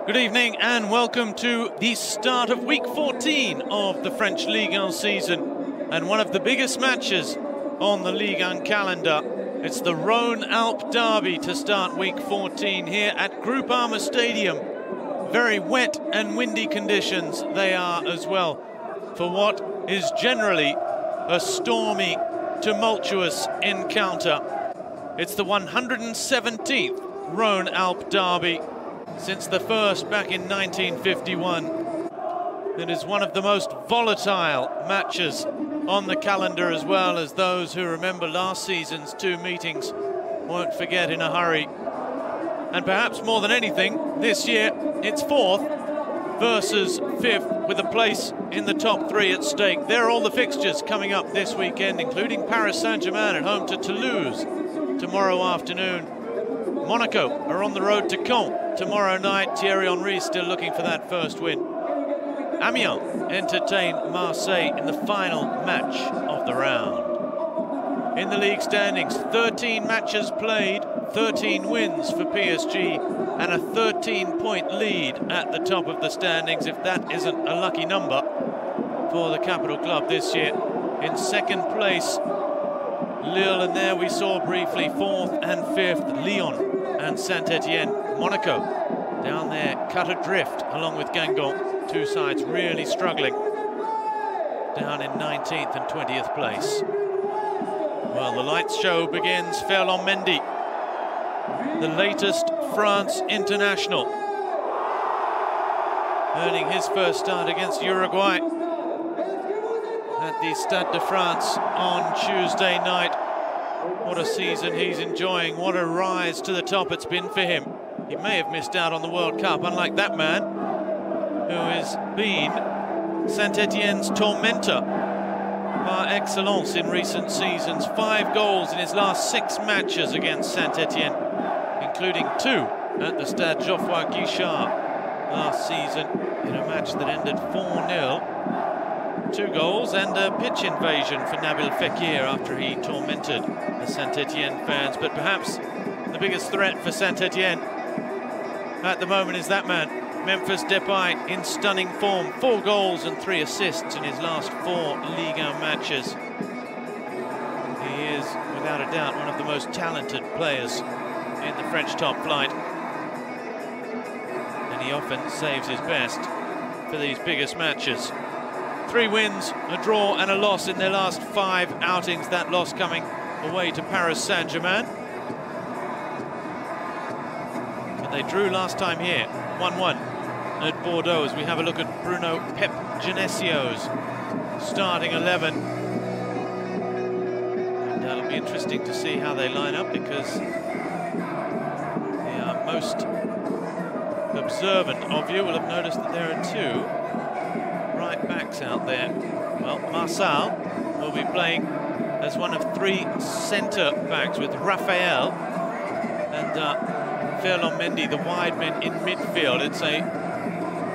Good evening and welcome to the start of week 14 of the French Ligue 1 season, and one of the biggest matches on the Ligue 1 calendar. It's the Rhône-Alpes derby to start week 14 here at Groupama Stadium. Very wet and windy conditions they are as well for what is generally a stormy, tumultuous encounter. It's the 117th Rhône-Alpes derby since the first back in 1951. It is one of the most volatile matches on the calendar, as well as those who remember last season's two meetings won't forget in a hurry. And perhaps more than anything, this year it's fourth versus fifth, with a place in the top three at stake. There are all the fixtures coming up this weekend, including Paris Saint-Germain at home to Toulouse tomorrow afternoon. Monaco are on the road to Caen tomorrow night. Thierry Henry still looking for that first win. Amiens entertain Marseille in the final match of the round. In the league standings, 13 matches played, 13 wins for PSG, and a 13-point lead at the top of the standings, if that isn't a lucky number for the capital club this year. In second place, Lille, and there we saw briefly fourth and fifth, Lyon and Saint Etienne. Monaco down there, cut adrift along with Guingamp. Two sides really struggling down in 19th and 20th place. Well, the lights show begins. Ferland Mendy, the latest France international, earning his first start against Uruguay at the Stade de France on Tuesday night. What a season he's enjoying. What a rise to the top it's been for him. He may have missed out on the World Cup, unlike that man who has been Saint-Etienne's tormentor par excellence in recent seasons. 5 goals in his last 6 matches against Saint-Etienne, including 2 at the Stade Geoffroy Guichard last season in a match that ended 4-0. 2 goals and a pitch invasion for Nabil Fekir after he tormented the Saint-Etienne fans. But perhaps the biggest threat for Saint-Etienne at the moment is that man, Memphis Depay, in stunning form. 4 goals and 3 assists in his last 4 Ligue 1 matches. He is, without a doubt, one of the most talented players in the French top flight. And he often saves his best for these biggest matches. 3 wins, a draw and a loss in their last 5 outings. That loss coming away to Paris Saint-Germain. But they drew last time here, 1-1 at Bordeaux, as we have a look at Bruno Pep Genesio's starting 11. And it'll be interesting to see how they line up, because the most observant of you will have noticed that there are 2 right backs out there. Well, Marçal will be playing as one of 3 centre backs, with Raphael and Ferland Mendy, the wide men, in midfield. It's a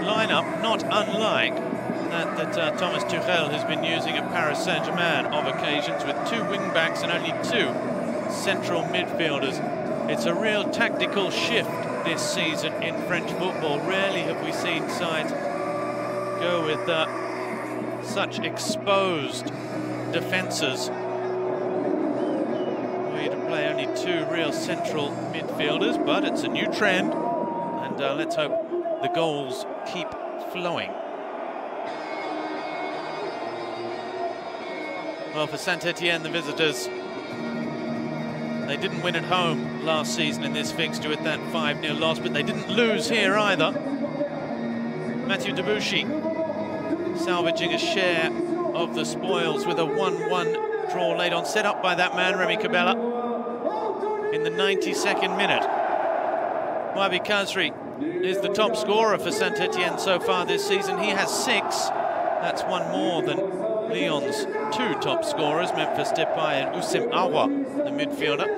lineup not unlike that Thomas Tuchel has been using at Paris Saint-Germain of occasions, with 2 wing backs and only 2 central midfielders. It's a real tactical shift this season in French football. Rarely have we seen sides go with such exposed defences. We to play only 2 real central midfielders, but it's a new trend, and let's hope the goals keep flowing. Well, for Saint-Etienne, the visitors, they didn't win at home last season in this fixture with that 5-0 loss, but they didn't lose here either. Mathieu Debuchy salvaging a share of the spoils with a 1-1 draw laid on, set up by that man, Remy Cabella, in the 92nd minute. Wahbi Khazri is the top scorer for Saint-Etienne so far this season. He has 6. That's 1 more than Lyon's 2 top scorers, Memphis Depay and Houssem Aouar, the midfielder.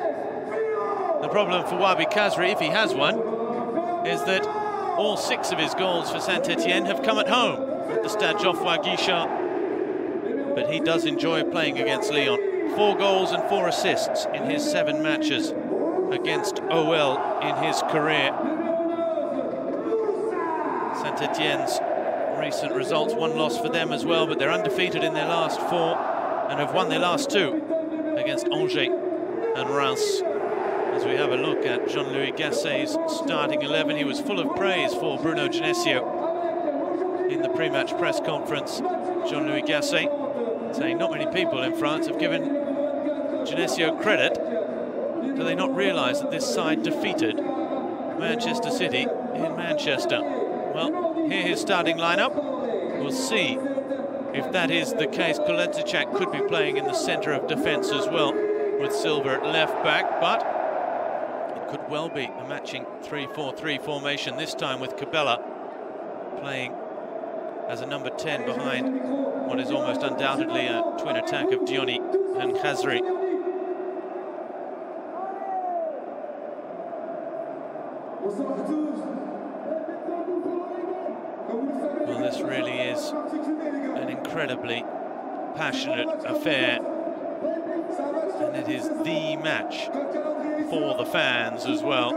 The problem for Wahbi Khazri, if he has one, is that all 6 of his goals for Saint-Etienne have come at home at the Stade Geoffroy Guichard. But he does enjoy playing against Lyon. 4 goals and 4 assists in his 7 matches against OL in his career. Etienne's recent results, one loss for them as well, but they're undefeated in their last 4 and have won their last 2 against Angers and Reims. As we have a look at Jean-Louis Gasset's starting 11, he was full of praise for Bruno Genesio in the pre-match press conference. Jean-Louis Gasset saying not many people in France have given Genesio credit. Do they not realise that this side defeated Manchester City in Manchester? Well, here his starting lineup. We'll see if that is the case. Koledziejczak could be playing in the centre of defence as well, with Silva at left back, but it could well be a matching 3-4-3 formation, this time with Cabella playing as a number 10 behind what is almost undoubtedly a twin attack of Diony and Khazri. Well, this really is an incredibly passionate affair, and it is the match for the fans as well.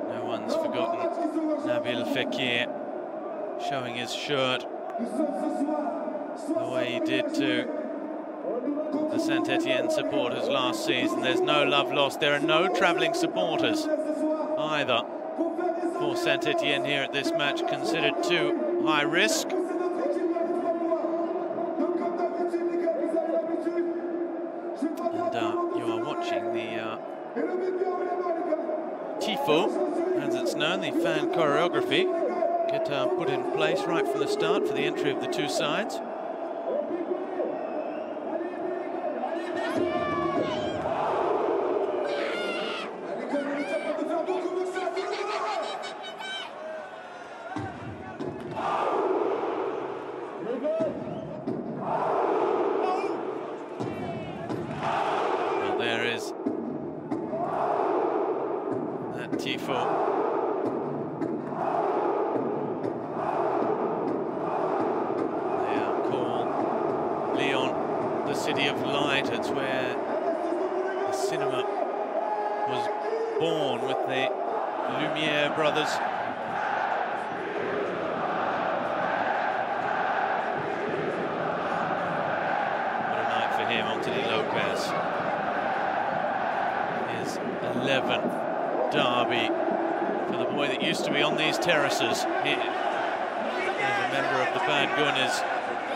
No one's forgotten Nabil Fekir showing his shirt the way he did to the Saint-Etienne supporters last season. There's no love lost. There are no travelling supporters either for Saint-Etienne here at this match, considered too high risk. And you are watching the Tifo, as it's known, the fan choreography, get put in place right from the start for the entry of the two sides. Well, there is that Tifo. They are called Lyon, the city of light. It's where the cinema was born with the Lumiere brothers. What a night for him, Anthony Lopez. His 11th derby for the boy that used to be on these terraces. He is a member of the Bad Gunners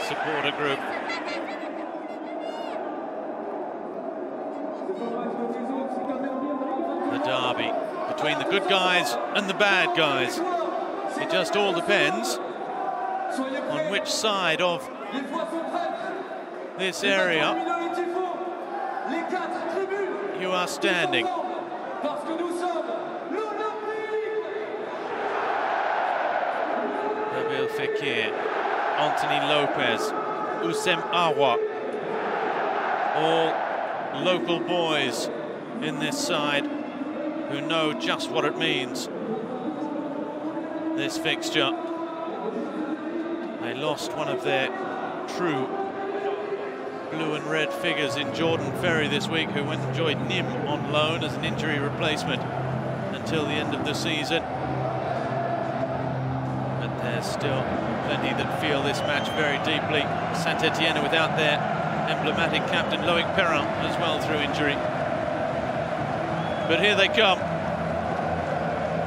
supporter group. The derby between the good guys and the bad guys. It just all depends on which side of this area you are standing. Nabil Fekir, Anthony Lopez, Oussem Awa, all local boys in this side who know just what it means, this fixture. They lost one of their true blue and red figures in Jordan Ferry this week, who went and joined Nîmes on loan as an injury replacement until the end of the season. But there's still plenty that feel this match very deeply. Saint-Etienne without their emblematic captain Loic Perrin as well through injury. But here they come.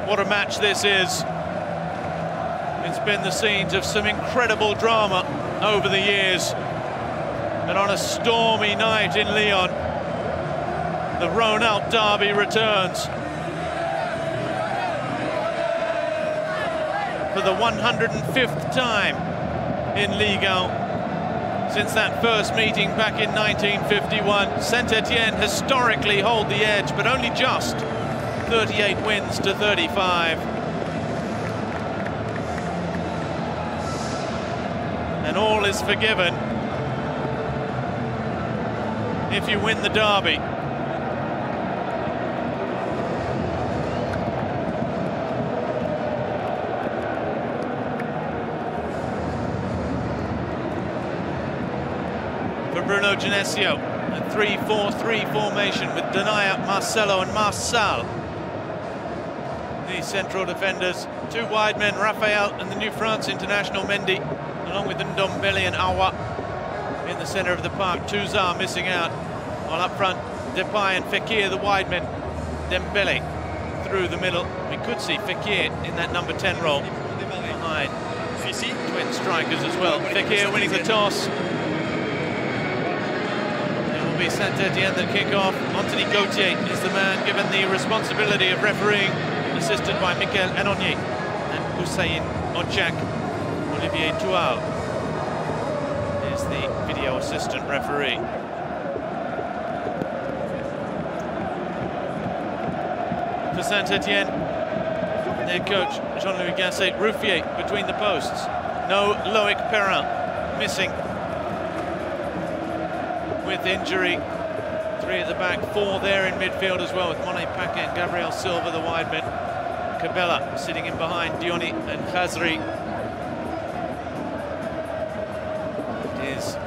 What a match this is. It's been the scenes of some incredible drama over the years. And on a stormy night in Lyon, the Rhône-Alpes derby returns for the 105th time in Ligue 1. Since that first meeting back in 1951, Saint-Etienne historically hold the edge, but only just, 38 wins to 35. And all is forgiven if you win the derby. For Bruno Genesio, A 3-4-3 formation with Denayer, Marcelo and Marçal. The central defenders, two wide men, Raphael and the new France international Mendy, along with Ndombele and Awa. In the centre of the park, Touzard missing out. While up front, Depay and Fekir, the wide men. Dembele through the middle. We could see Fekir in that number 10 role. Behind twin strikers as well. Fekir winning the toss. It will be Saint-Etienne that kick off. Anthony Gauthier is the man given the responsibility of refereeing, assisted by Michael Enonier and Hussein Ochak. Olivier Toual is the video assistant referee. For Saint-Etienne, their coach Jean-Louis Gasset, Ruffier between the posts. No Loic Perrin, missing with injury. Three at the back, four there in midfield as well, with Monet Paquet and Gabriel Silva, the wide men. Cabella sitting in behind Diony and Khazri. It is a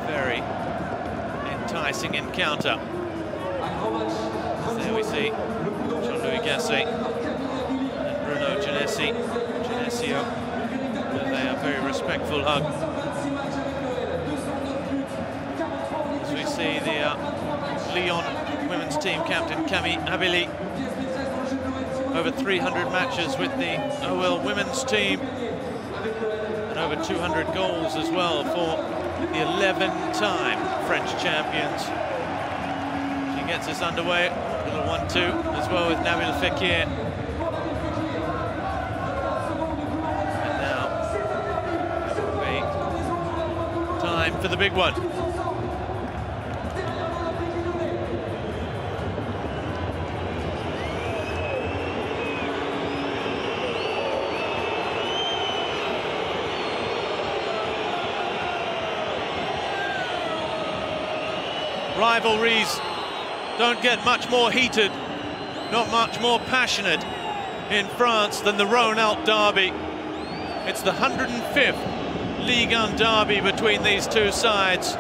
very enticing encounter. There we see Jean-Louis Gasset and Bruno Genesio. They are very respectful hug. As we see the Lyon women's team captain Camille Abili. Over 300 matches with the OL women's team. And over 200 goals as well for the 11-time French champions. She gets us underway. Little 1-2 as well with Nabil Fekir. And now it will be time for the big one. Rivalries don't get much more heated, not much more passionate in France than the Rhône-Alpes derby. It's the 105th Ligue 1 derby between these two sides.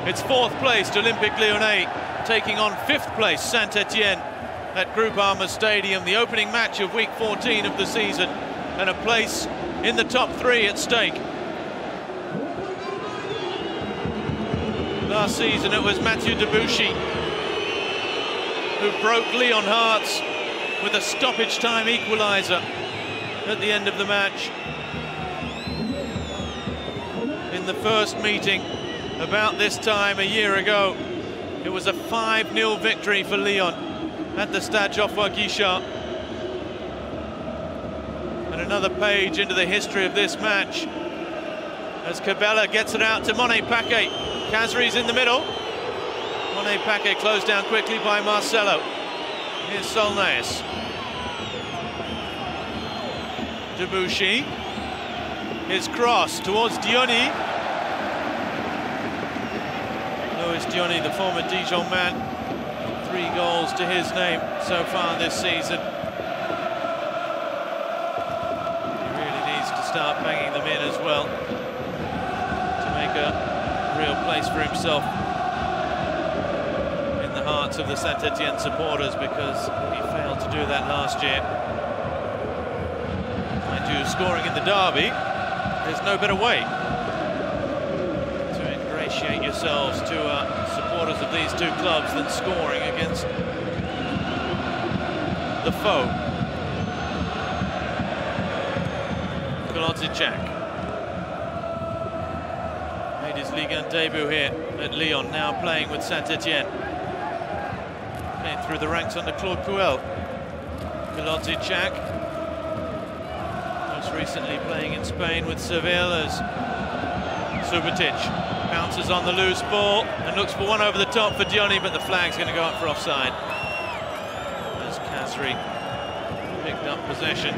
It's fourth placed Olympique Lyonnais taking on fifth place Saint-Etienne at Groupama Stadium, the opening match of week 14 of the season, and a place in the top three at stake. Last season it was Mathieu Debuchy who broke Lyon hearts with a stoppage time equaliser at the end of the match. In the first meeting about this time a year ago, it was a 5-0 victory for Lyon at the Stade Geoffroy Guichard. And another page into the history of this match as Cabella gets it out to Monet Paquet. Khazri's in the middle. Monet Paquet closed down quickly by Marcelo. Here's Solnès. Debuchy. His cross towards Diony. Louis Diony, the former Dijon man. 3 goals to his name so far this season. He really needs to start banging them in as well to make a real place for himself in the hearts of the Saint-Etienne supporters, because he failed to do that last year. Mind you, scoring in the derby, there's no better way to ingratiate yourselves to supporters of these two clubs than scoring against the foe. Kolodzichak made his Ligue 1 debut here at Lyon, now playing with Saint-Etienne. Came through the ranks under Claude Puel. Kolodzichak, most recently playing in Spain with Seville as Subotic bounces on the loose ball and looks for one over the top for Diony, but the flag's going to go up for offside as Khazri picked up possession.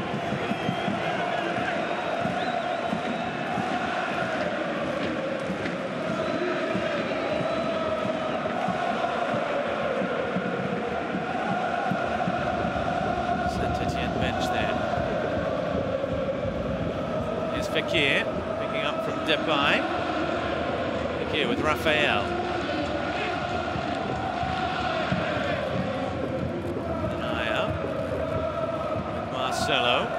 Fekir picking up from Depay. Fekir with Raphael. Anaya with Marcelo.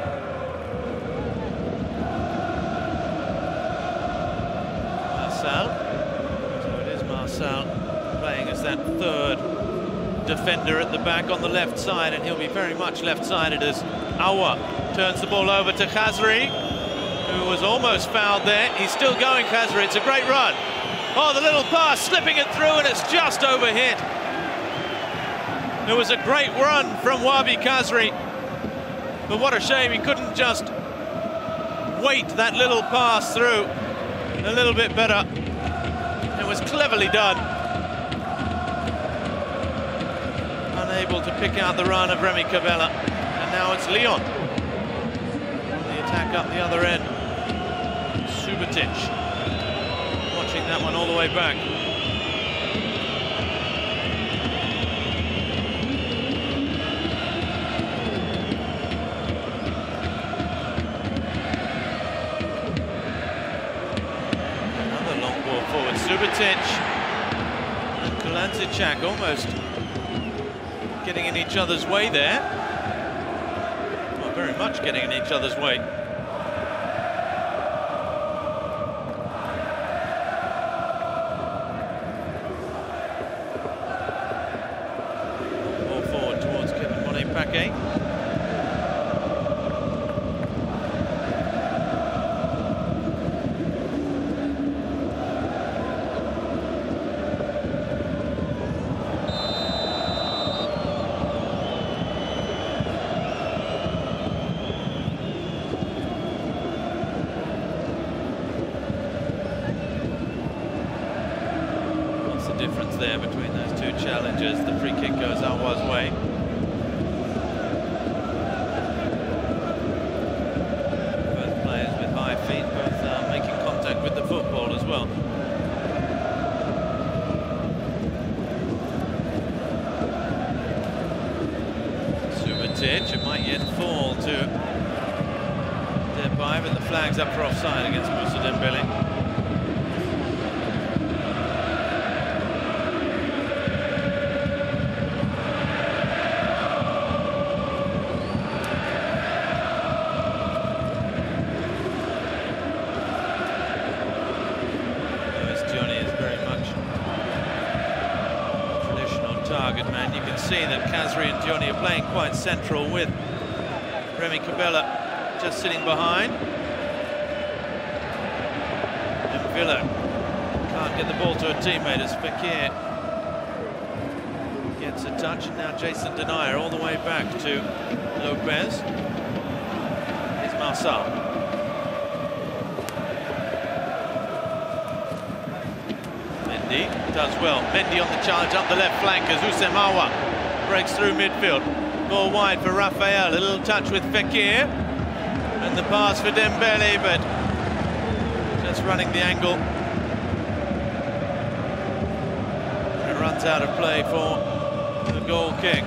So it is Marcel playing as that third defender at the back on the left side, and he'll be very much left-sided as Awa turns the ball over to Khazri, who was almost fouled there. He's still going, Khazri. It's a great run. Oh, the little pass, slipping it through, and it's just overhit. It was a great run from Wabi Khazri, but what a shame he couldn't just wait that little pass through a little bit better. It was cleverly done. Unable to pick out the run of Remy Cabella. And now it's Lyon. The attack up the other end. Subotic watching that one all the way back. Forward, Subotic and Kolandzic almost getting in each other's way there. Well, very much getting in each other's way. Ball forward towards Kevin Monet-Paquet. Difference there between those two challengers. The free kick goes Awa's way. Both players with high feet, both making contact with the football as well. Subotic, it might yet fall to Depay, but the flag's up for offside against Moussa Dembele. Target man. You can see that Khazri and Diony are playing quite central with Remy Cabella just sitting behind. And Villa can't get the ball to a teammate as Fekir gets a touch, and now Jason Denayer all the way back to Lopez. Here's Marcel. Does well. Mendy on the challenge up the left flank as Houssem Awa breaks through midfield. Ball wide for Raphael. A little touch with Fekir. And the pass for Dembele, but just running the angle. And it runs out of play for the goal kick.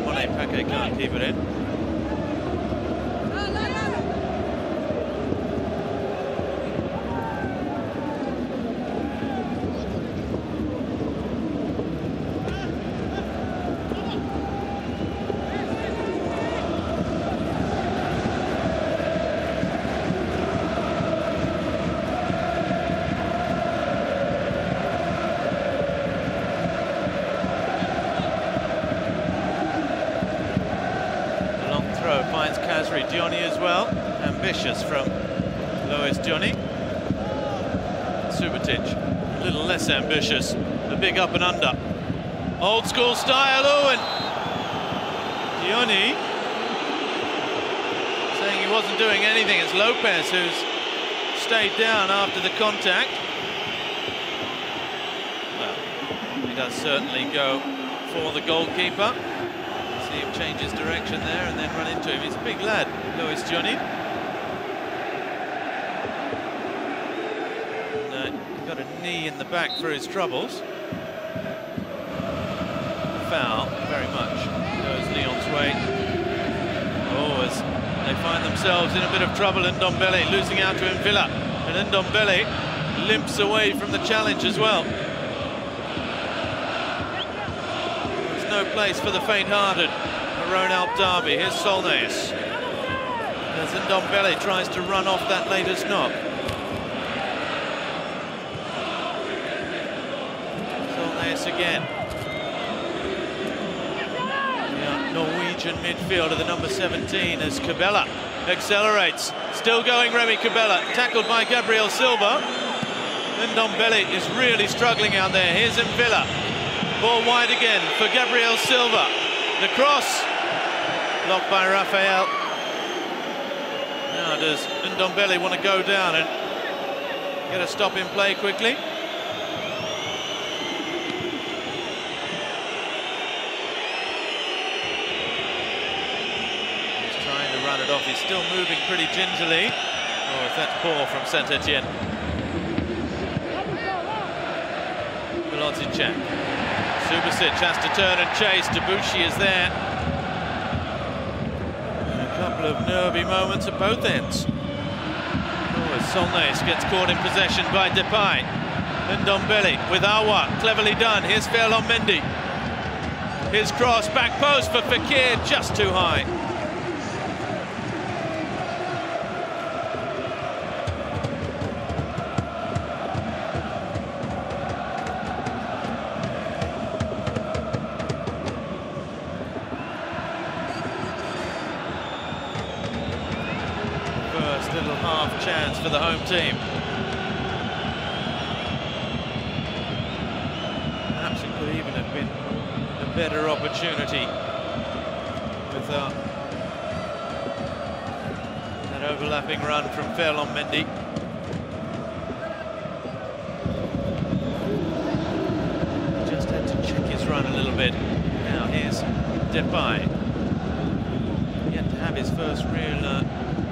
Monet-Paquet can't keep it in. Finds Khazri, Diony as well. Ambitious from Lois Diony. Subotic, a little less ambitious. The big up and under. Old school style, and Diony saying he wasn't doing anything. It's Lopez who's stayed down after the contact. does certainly go for the goalkeeper. See him change his direction there and then run into him. He's a big lad, Luis Johnny. And got a knee in the back for his troubles. Foul, very much goes Lyon's way. Oh, as they find themselves in a bit of trouble, Ndombele losing out to Mvila, and Ndombele limps away from the challenge as well. There's no place for the faint-hearted. The Rhône-Alpes derby. Here's Solnès as Ndombele tries to run off that latest knock. Solnès again. Norwegian midfielder, the number 17, as Cabella accelerates. Still going, Remy Cabella, tackled by Gabriel Silva. Ndombele is really struggling out there. Here's Mvila. Ball wide again for Gabriel Silva. The cross, blocked by Rafael. Now does Ndombele want to go down and get a stop in play quickly? Run it off, he's still moving pretty gingerly. Oh, if that's poor from Saint Etienne. Velocic. Subasic has to turn and chase. Debuchy is there. And a couple of nervy moments at both ends. Oh, as Solnès gets caught in possession by Depay. Ndombele with Awa, cleverly done. Here's Ferland Mendy. His cross, back post for Fekir, just too high. First little half chance for the home team. Perhaps it could even have been a better opportunity with that overlapping run from Ferland Mendy. Just had to check his run a little bit. Now here's Depay. Yet to have his first real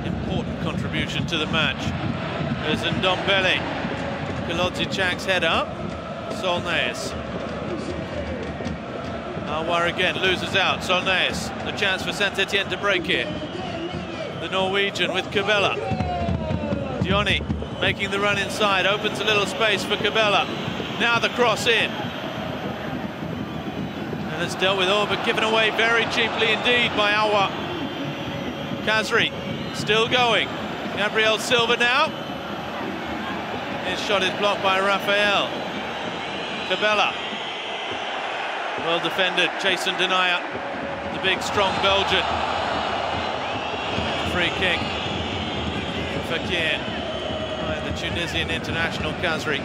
important contribution to the match. There's Ndombele. Velocic's header. Solnès. Aouar again loses out. Solnès. The chance for Saint Etienne to break it. The Norwegian with Cabella. Dioni making the run inside. Opens a little space for Cabella. Now the cross in. And it's dealt with, but given away very cheaply indeed by Aouar. Khazri. Still going. Gabriel Silva now. His shot is blocked by Rafael. Cabella. Well defended. Jason Denayer, the big, strong Belgian. Free kick for Fekir by the Tunisian international Khazri.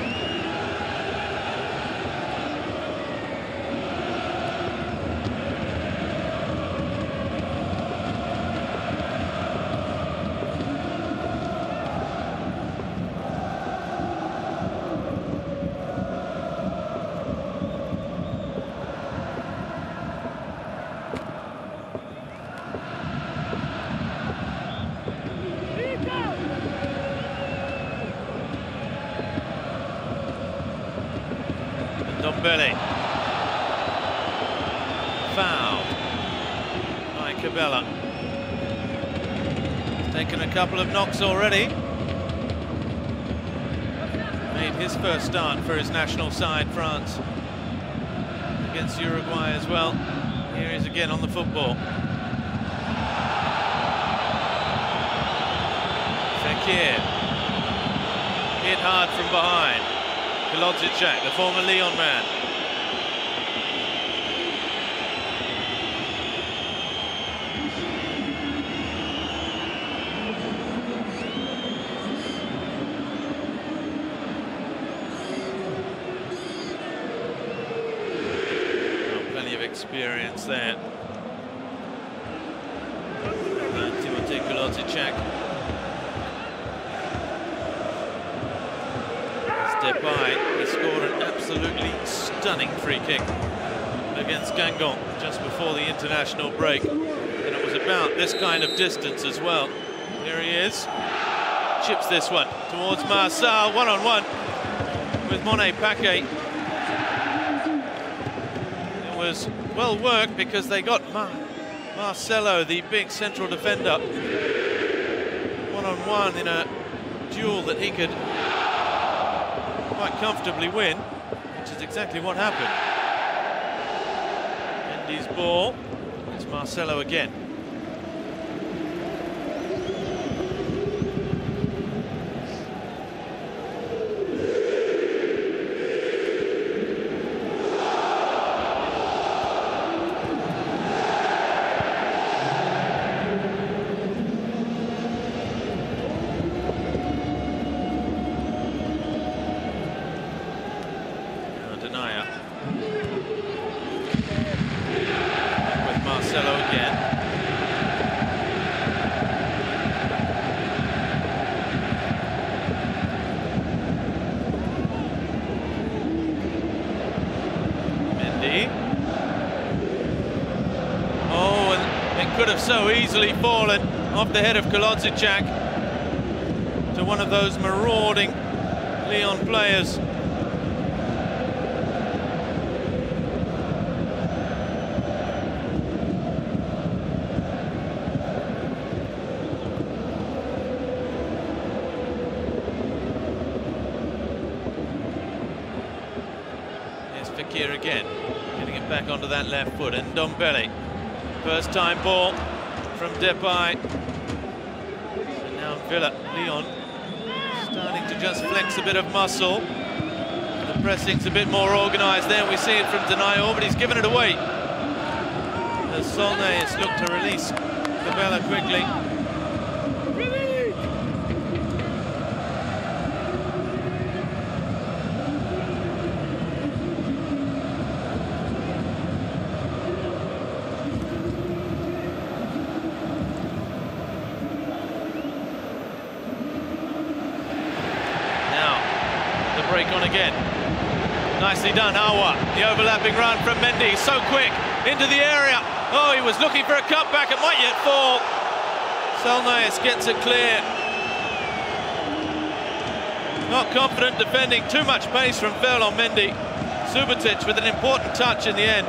Ndombele. Fouled by Cabella. He's taken a couple of knocks already. Made his first start for his national side, France, against Uruguay as well. Here he is again on the football. Fekir. Hit hard from behind. Velocic, the former Lyon man. Plenty of experience there. Timothy Velocic. Depay, he scored an absolutely stunning free kick against Guingamp just before the international break. And it was about this kind of distance as well. Here he is. Chips this one towards Marcel, one-on-one with Monet Paquet. It was well worked because they got Marcelo, the big central defender, one-on-one in a duel that he could quite comfortably win, which is exactly what happened. Mendy's ball. It's Marcelo again. So easily fallen off the head of Kolodziejczak to one of those marauding Lyon players. Here's Fekir again, getting it back onto that left foot, and Ndombele. First time ball from Depay. And now Lyon starting to just flex a bit of muscle. The pressing's a bit more organised there. We see it from Denayo, but he's given it away. As Solnay has looked to release Cabella quickly. Break on again. Nicely done, Awa. The overlapping run from Mendy, so quick into the area. Oh, he was looking for a cutback, it might yet fall. Selnaes gets it clear. Not confident defending, too much pace from Fel on Mendy. Subotic with an important touch in the end.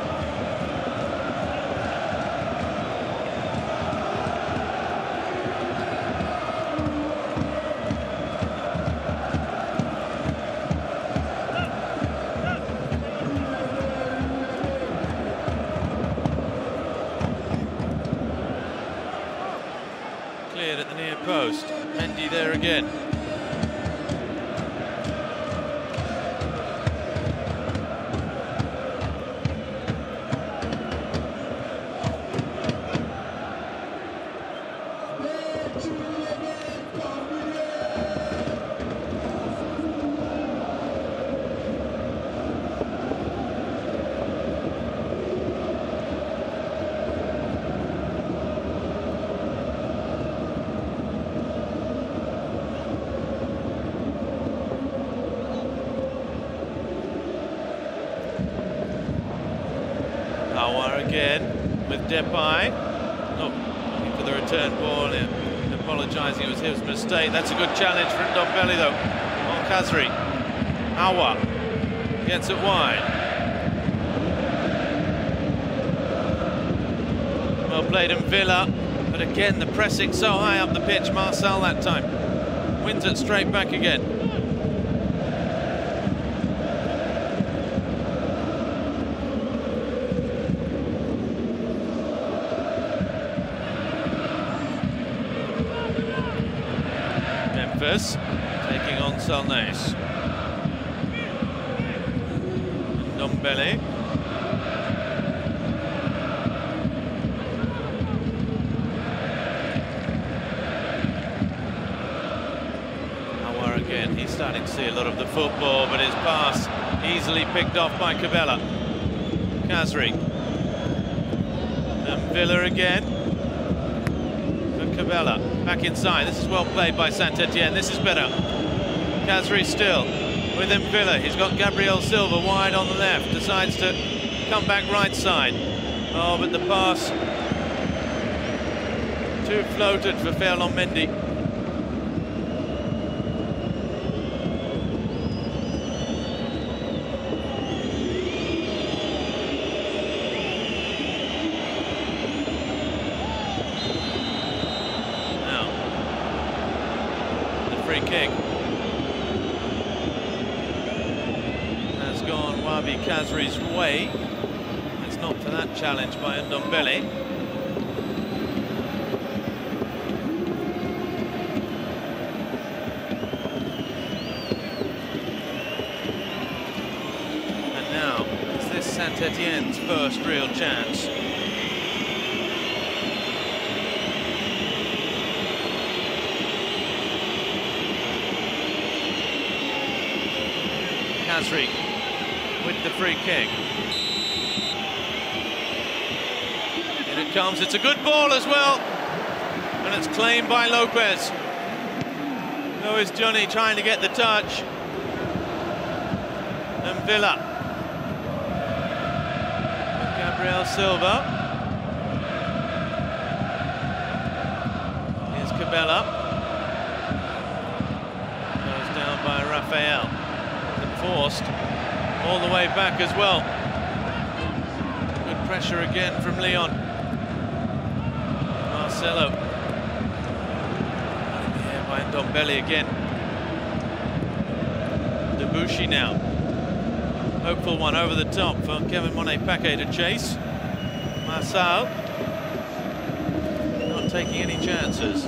Cleared at the near post. Mendy there again. Aouar again with Depay. Oh, looking for the return ball and apologising, it was his mistake. That's a good challenge for Ndombele though, on Khazri. Aouar gets it wide. Well played in Villa, but again the pressing so high up the pitch. Marcel that time wins it straight back again. Taking on Selnaes. Ndombele. Aouar again, he's starting to see a lot of the football, but his pass easily picked off by Cabella. Khazri. And Villa again. Cabella back inside. This is well played by Saint Etienne. This is better. Khazri still. with Villa. He's got Gabriel Silva wide on the left, decides to come back right side. Oh, but the pass too floated for Ferland Mendy. Now, the free kick has gone Wabi Kazri's way. It's not for that challenge by Ndombele. Etienne's first real chance. Kazri with the free kick. In it comes, it's a good ball as well. And it's claimed by Lopez. So is Johnny trying to get the touch. And Villa. Gabriel Silva. Here's Cabella. Goes down by Rafael. Forced all the way back as well. Good pressure again from Lyon. Marcelo. Here by Ndombele again. Debuchy now. Hopeful one over the top for Kevin Monet-Paquet to chase. Marcel not taking any chances.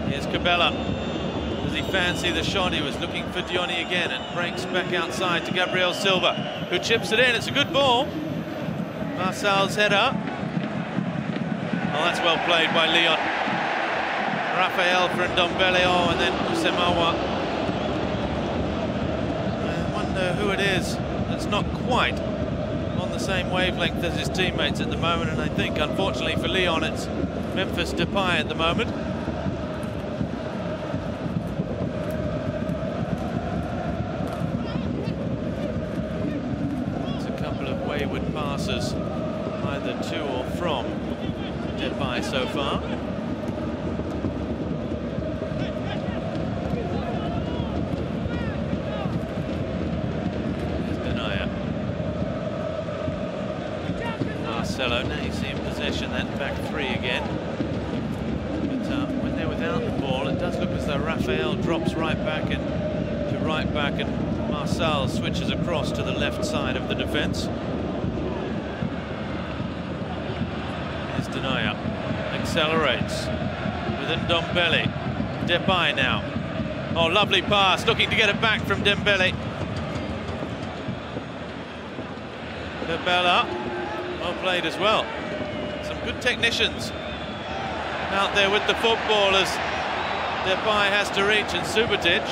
Here's Cabella. Does he fancy the shot? He was looking for Dioni again and breaks back outside to Gabriel Silva, who chips it in. It's a good ball. Marcel's header. Oh, that's well played by Lyon. Rafael for Ndombele, oh, and then Usemawa. I wonder who it is that's not quite on the same wavelength as his teammates at the moment, and I think, unfortunately for Lyon, it's Memphis Depay at the moment. It's a couple of wayward passes, either to or from Depay so far. There's Denier. Marcelo, now you see in possession, that back three again. But when they're without the ball, it does look as though Rafael drops right back and to right back, and Marcel switches across to the left side of the defence. Denier accelerates with Ndombele. Depay now. Oh, lovely pass, looking to get it back from Dembele. Cabella, well played as well. Some good technicians out there with the footballers. Depay has to reach, and Subotic,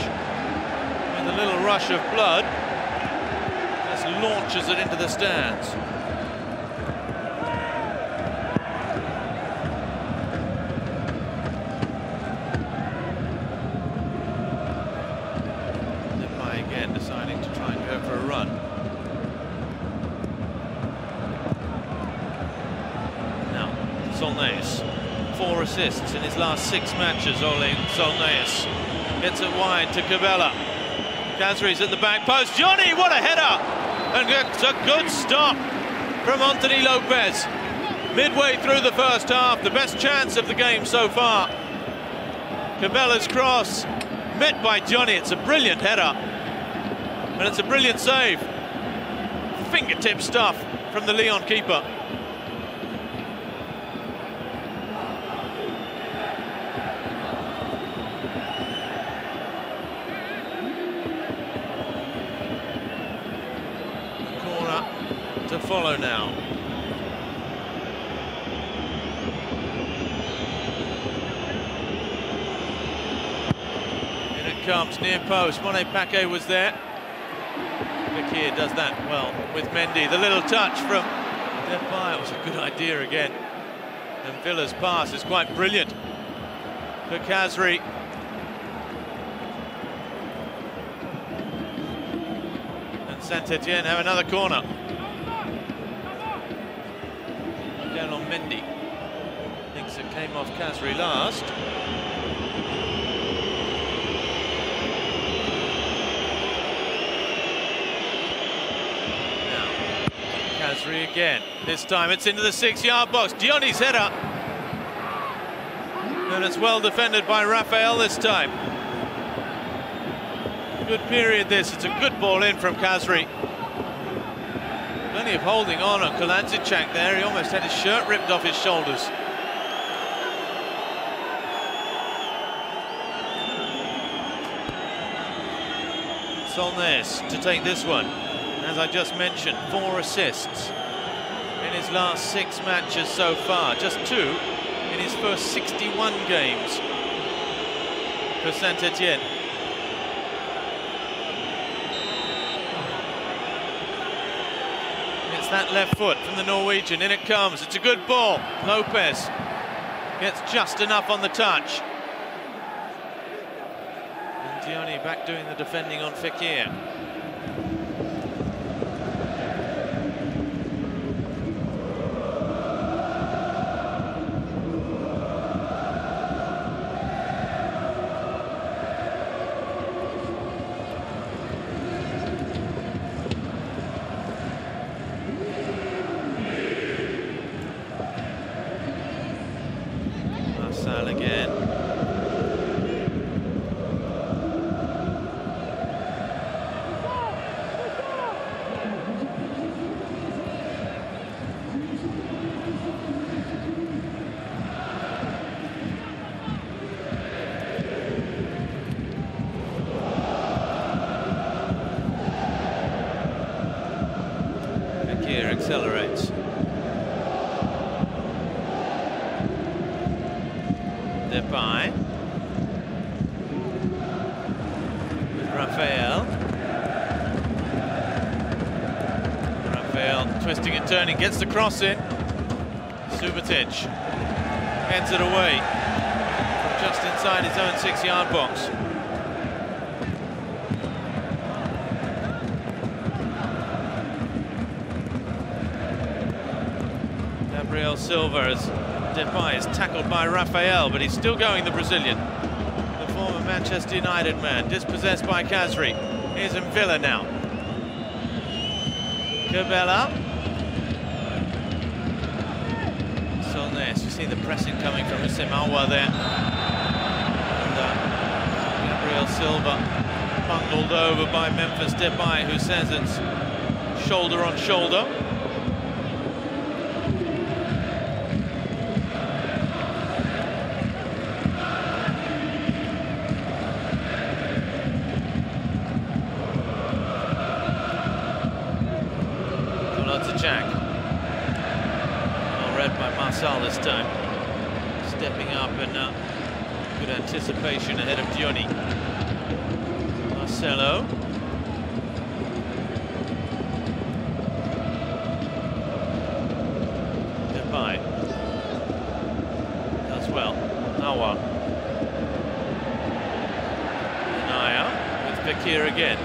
with a little rush of blood, just launches it into the stands. Deciding to try and go for a run. Now, Solnès, 4 assists in his last 6 matches. Ole Solnès gets it wide to Cabella. Kazri's at the back post. Johnny, what a header! And it's a good stop from Anthony Lopez. Midway through the first half, the best chance of the game so far. Cabella's cross, met by Johnny. It's a brilliant header. And it's a brilliant save. Fingertip stuff from the Lyon keeper. The corner to follow now. In it comes, near post. Monet-Paquet was there. Here does that well with Mendy. The little touch from Depay, it was a good idea again. And Villa's pass is quite brilliant for Khazri. And Saint-Etienne have another corner. Down on Mendy. Thinks it came off Khazri last. Khazri again. This time it's into the 6-yard box. Dioni's header. And it's well defended by Raphael this time. Good period this. It's a good ball in from Khazri. Plenty of holding on Kolandzic there. He almost had his shirt ripped off his shoulders. Solnès to take this one. As I just mentioned, 4 assists in his last 6 matches so far. Just 2 in his first 61 games for Saint-Etienne. It's that left foot from the Norwegian. In it comes. It's a good ball. Lopez gets just enough on the touch. And Dioni back doing the defending on Fekir. Again. Fekir accelerates. Depay with Raphael. Raphael twisting and turning, gets the cross in. Subotic heads it away from just inside his own 6-yard box. Gabriel Silva is Depay is tackled by Raphael, but he's still going, the Brazilian. The former Manchester United man, dispossessed by Khazri. Here's Villa now. Cabela. Solnès, you see the pressing coming from Simawa there. And Gabriel Silva bundled over by Memphis Depay, who says it's shoulder on shoulder. Well read by Marçal this time. Stepping up and good anticipation ahead of Dioni. Marcelo. Depay. Does well. Awa. Naya with Fekir again.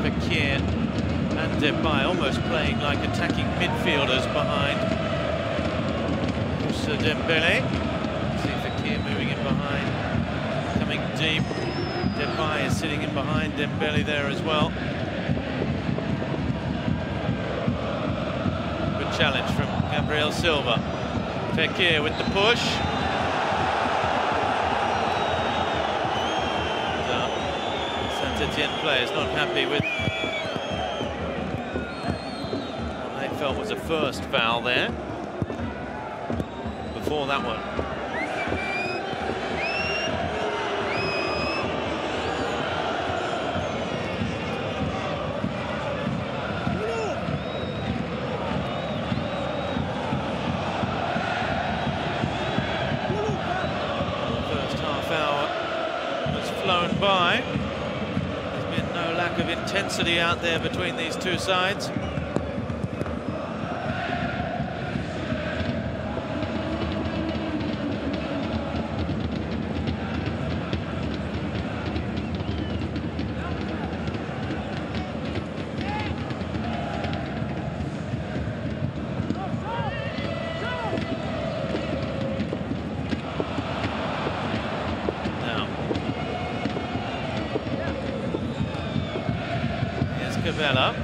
Fekir and Depay almost playing like attacking midfielders behind Moussa Dembele. See Fekir moving in behind, coming deep. Depay is sitting in behind Dembele there as well. Good challenge from Gabriel Silva. Fekir with the push. Etienne players not happy with what they felt was a first foul there before that one. First half hour intensity out there between these two sides. Bella.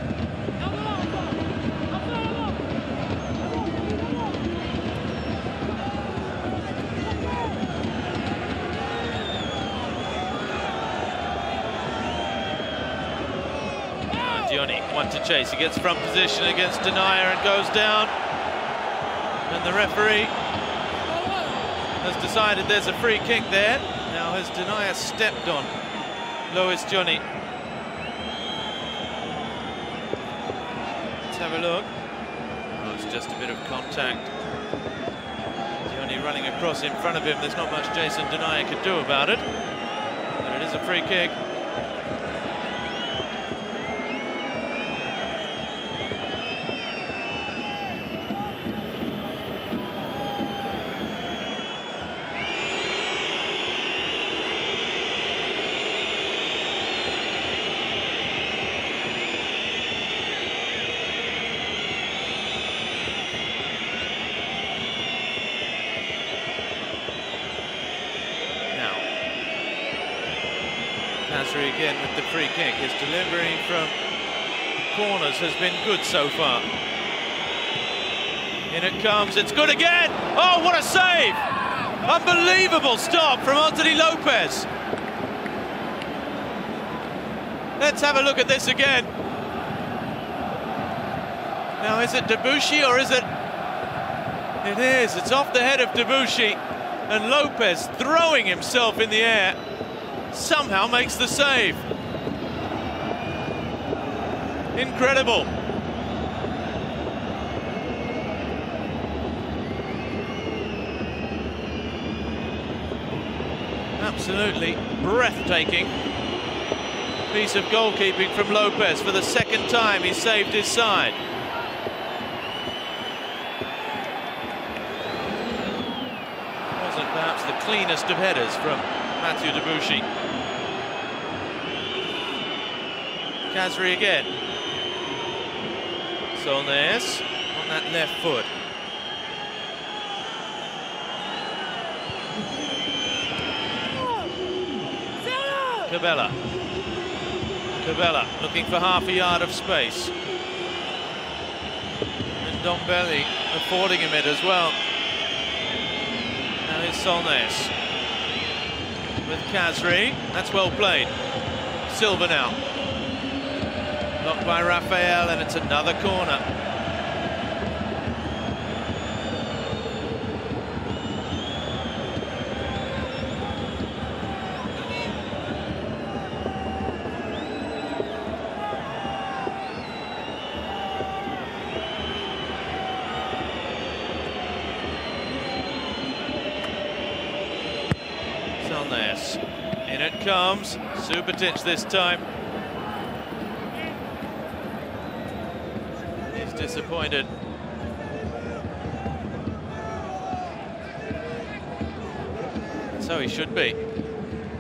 Dioni, one to chase. He gets front position against Denier and goes down. And the referee has decided there's a free kick there. Now has Denier stepped on Lois Dioni. Have a look. Oh, it's just a bit of contact. Dioni running across in front of him. There's not much Jason Denier could do about it. But it is a free kick. Nasri again with the free kick. His delivery from corners has been good so far. In it comes, it's good again! Oh, what a save! Unbelievable stop from Anthony Lopez. Let's have a look at this again. Now, is it Debuchy or is it... It is, it's off the head of Debuchy, and Lopez throwing himself in the air somehow makes the save. Incredible. Absolutely breathtaking piece of goalkeeping from Lopez. For the second time, he saved his side. Wasn't perhaps the cleanest of headers from Mathieu Debuchy. Khazri again. Solnès on that left foot. Cabella. Cabella looking for half a yard of space. And Ndombele affording him it as well. Now here's Solnès with Khazri. That's well played. Silva now. Blocked by Raphael, and it's another corner. Solnès. In it comes. Subotic this time. Disappointed. So he should be.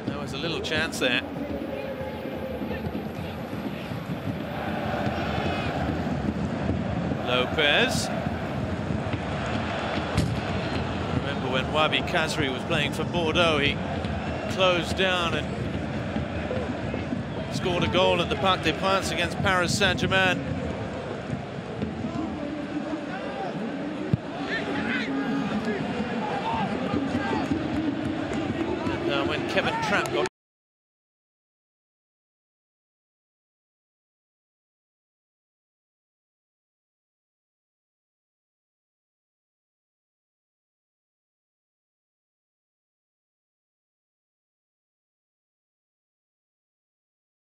There was a little chance there. Lopez. I remember when Wabi Khazri was playing for Bordeaux, he closed down and scored a goal at the Parc des Princes against Paris Saint-Germain. When Kevin Trapp got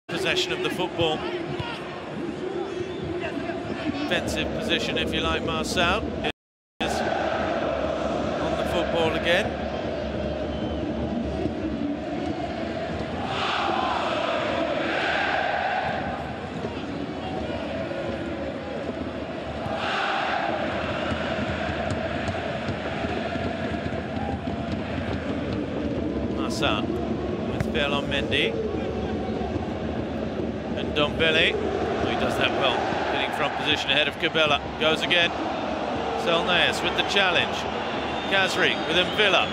possession of the football, defensive position if you like, Marcel is on the football again. Massa with Ferland Mendy. And Ndombele, oh, he does that well, getting front position ahead of Cabela. Goes again. Selnaes with the challenge. Khazri with Mvila.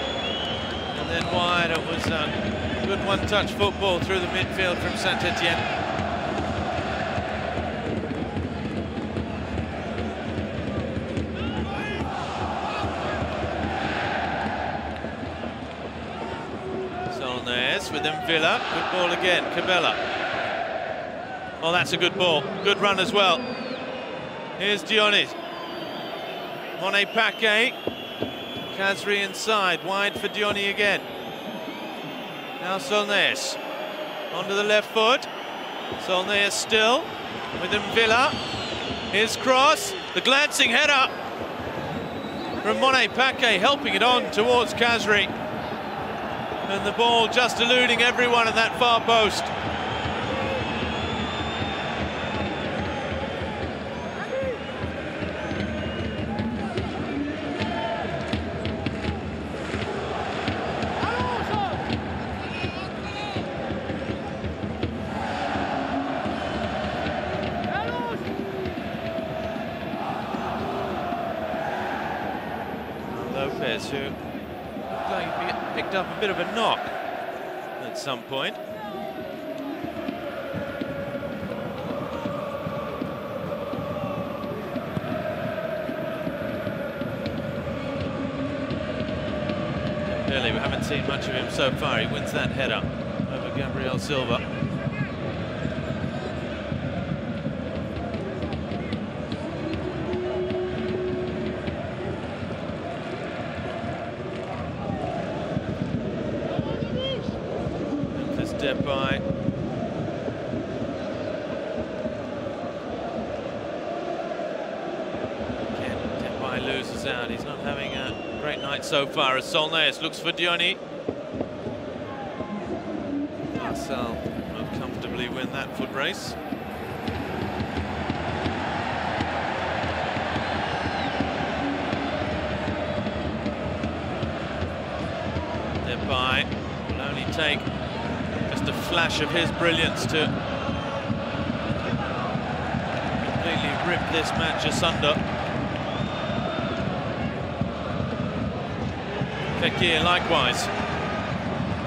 And then wide, it was good one-touch football through the midfield from Saint Etienne. With Mvila, good ball again, Cabela. Oh, that's a good ball, good run as well. Here's Diony. Monet-Paquet, Khazri inside, wide for Diony again. Now Selnaes, onto the left foot. Selnaes still, with Mvila. His cross, the glancing header from Monet-Paquet, helping it on towards Khazri. And the ball just eluding everyone at that far post. Lopez, who looked like he picked up a bit of a knock at some point. Dembele, we haven't seen much of him so far. He wins that header over Gabriel Silva. Depay. Again, Depay loses out. He's not having a great night so far as Selnaes looks for Diony. Marcel will comfortably win that foot race. Depay will only take just a flash of his brilliance to completely rip this match asunder. Fekir likewise.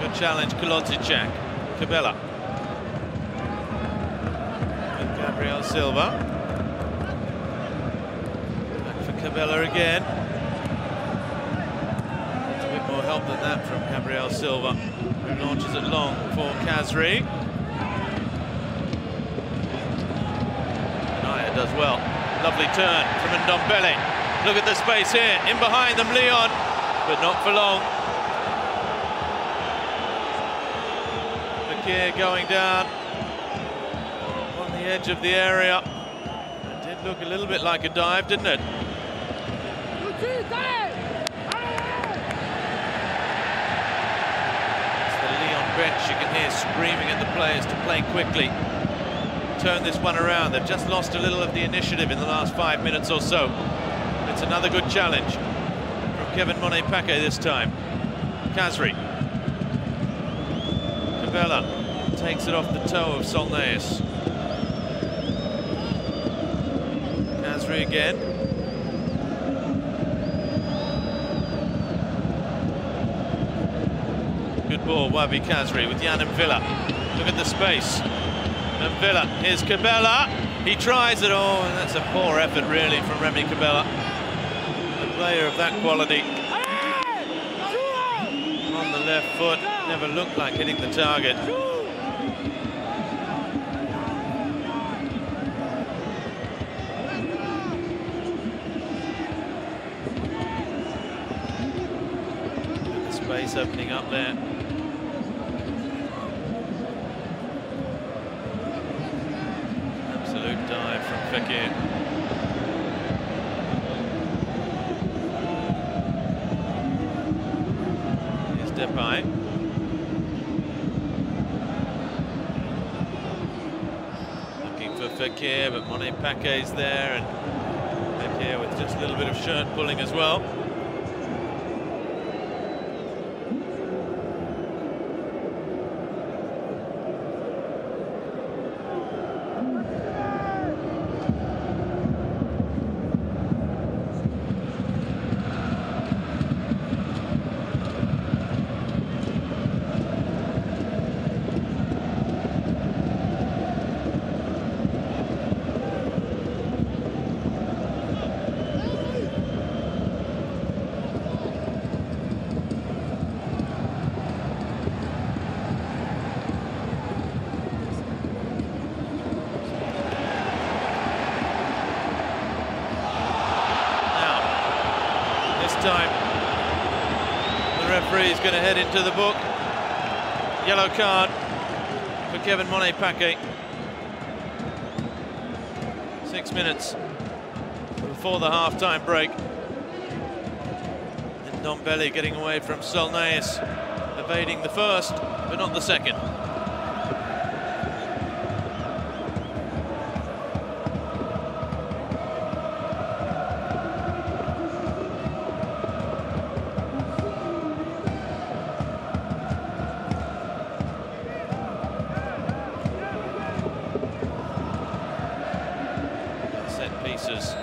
Good challenge, Kolodziejczak. Cabela. With Gabriel Silva. Back for Cabela again. Needs a bit more help than that from Gabriel Silva, who launches it long for Khazri. Naya does well. Lovely turn from Ndombele. Look at the space here. In behind them, Lyon, but not for long. Fekir going down on the edge of the area. It did look a little bit like a dive, didn't it? Bench, you can hear screaming at the players to play quickly, turn this one around. They've just lost a little of the initiative in the last 5 minutes or so. It's another good challenge from Kevin Monet-Paquet this time. Khazri. Cabela takes it off the toe of Selnaes. Khazri again. Good ball, Wabi Khazri with Yann Mvila. Look at the space. Mvila, here's Cabela. He tries it all, and that's a poor effort really from Remy Cabela. A player of that quality. On the left foot, never looked like hitting the target. Look at the space opening up there. Dive from Fekir. Here's Depay. Looking for Fekir, but Monet-Paquet's there, and Fekir with just a little bit of shirt pulling as well. time. The referee is going to head into the book. Yellow card for Kevin Monet-Paquet. 6 minutes before the half-time break. And Ndombele getting away from Solnais, evading the first, but not the second. Pieces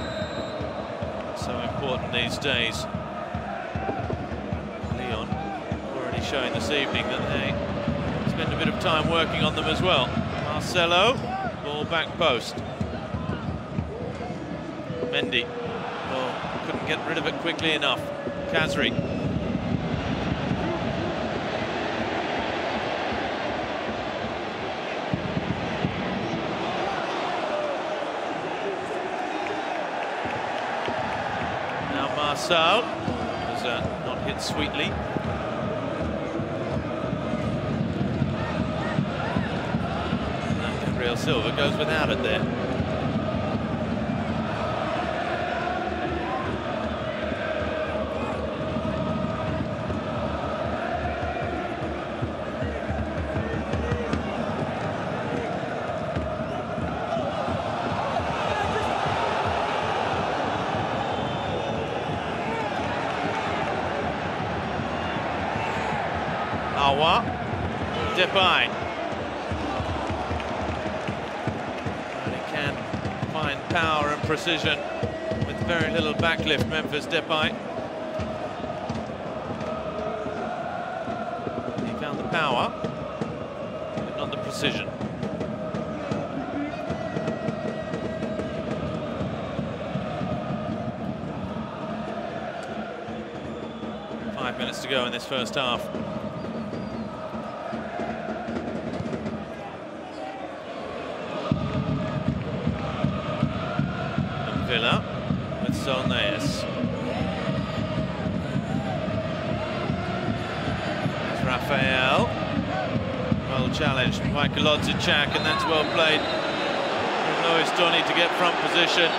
so important these days. Lyon already showing this evening that they spend a bit of time working on them as well. Marcelo, ball back post. Mendy, oh, couldn't get rid of it quickly enough. Khazri. Marcel has not hit sweetly. And Gabriel Silva goes without it there. Depay. And he can find power and precision with very little backlift, Memphis Depay. He found the power, but not the precision. Five minutes to go in this first half. Villa with Solnais. There's Raphael. Well challenged by Kolodziejczak, and that's well played from Lois Donny to get front position.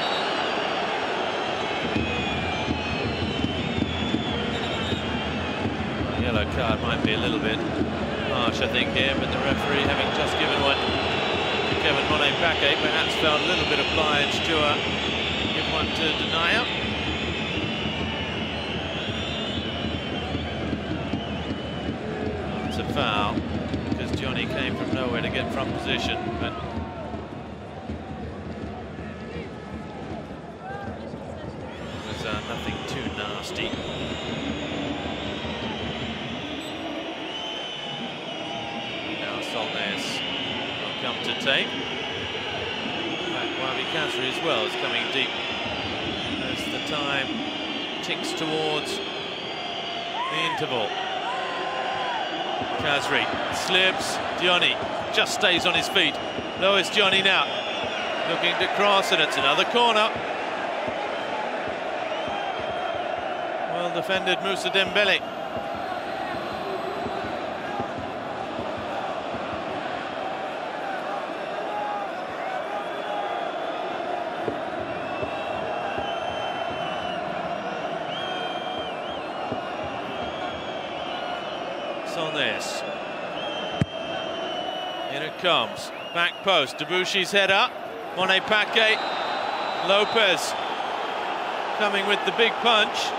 The yellow card might be a little bit harsh, I think, here, but the referee, having just given one to Kevin Monet-Paquet, perhaps felt a little bit obliged to give one to Denayer. It's a foul because Johnny came from nowhere to get front position, but it was nothing too nasty. Now Solnais will come to take. Khazri as well is coming deep as the time ticks towards the interval. Khazri slips, Diony just stays on his feet. Lois Diony now, looking to cross, and it's another corner. Well defended, Moussa Dembele. Solnais. In it comes. Back post. Debouchy's header. Monet-Paquet. Lopez coming with the big punch.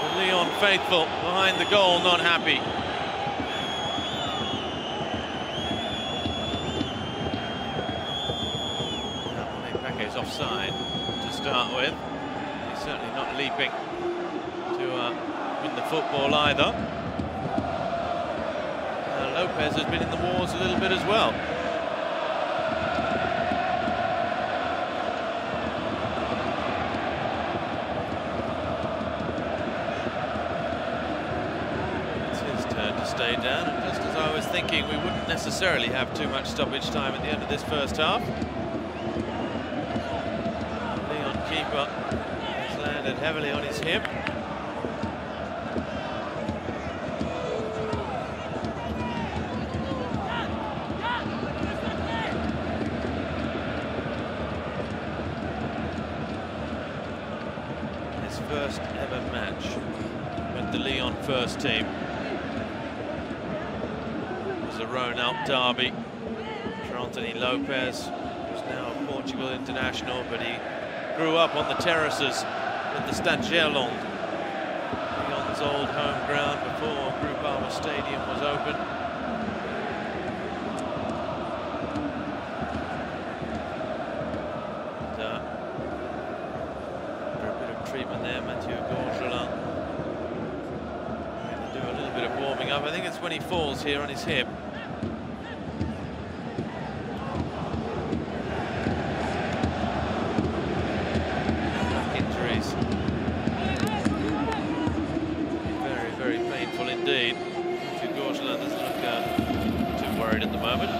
The Lyon faithful behind the goal, not happy. Monet-Paquet's offside to start with. He's certainly not leaping to win the football either. Lopez has been in the wars a little bit as well. It's his turn to stay down, and just as I was thinking, we wouldn't necessarily have too much stoppage time at the end of this first half. The Lyon keeper has landed bit heavily on his hip. His first ever match with the Lyon first team was a Rhone-Alpes derby for Anthony Lopez, who's now a Portugal international, but he grew up on the terraces at the Stade Gerland, Lyon's old home ground before Groupama Stadium was open. And for a bit of treatment there, Mathieu Gorgelin. Going to do a little bit of warming up. I think it's when he falls here on his hip. Very painful indeed. Mathieu Gorgelin doesn't look too worried at the moment.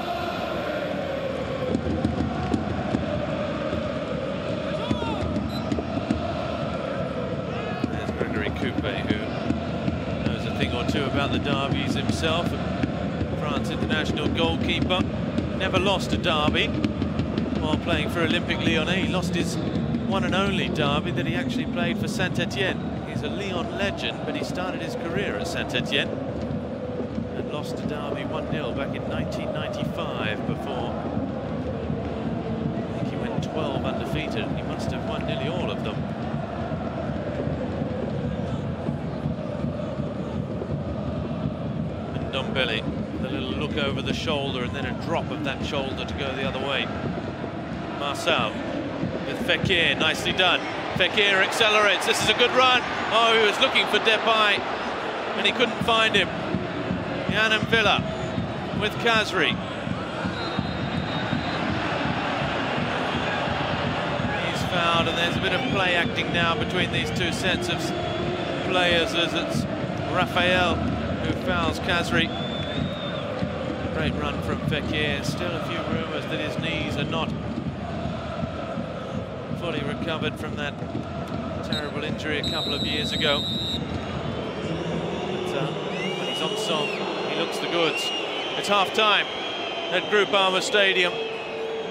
There's Gregory Coupé, who knows a thing or two about the derbies himself. France international goalkeeper. Never lost a derby while playing for Olympique Lyonnais. He lost his one and only derby that he actually played for Saint Etienne. He's a Lyon legend, but he started his career at Saint Etienne and lost to derby 1-0 back in 1995 before I think he went 12 undefeated, and he must have won nearly all of them. And Ndombele with a little look over the shoulder and then a drop of that shoulder to go the other way. Marçal with Fekir, nicely done. Fekir accelerates, this is a good run. Oh, he was looking for Depay, and he couldn't find him. Yann Villa with Khazri. He's fouled, and there's a bit of play acting now between these two sets of players, as it's Raphael who fouls Khazri. Great run from Fekir. Still a few rumours that his knees are not fully recovered from that terrible injury a couple of years ago. But when he's on song, he looks the goods. It's half-time at Groupama Stadium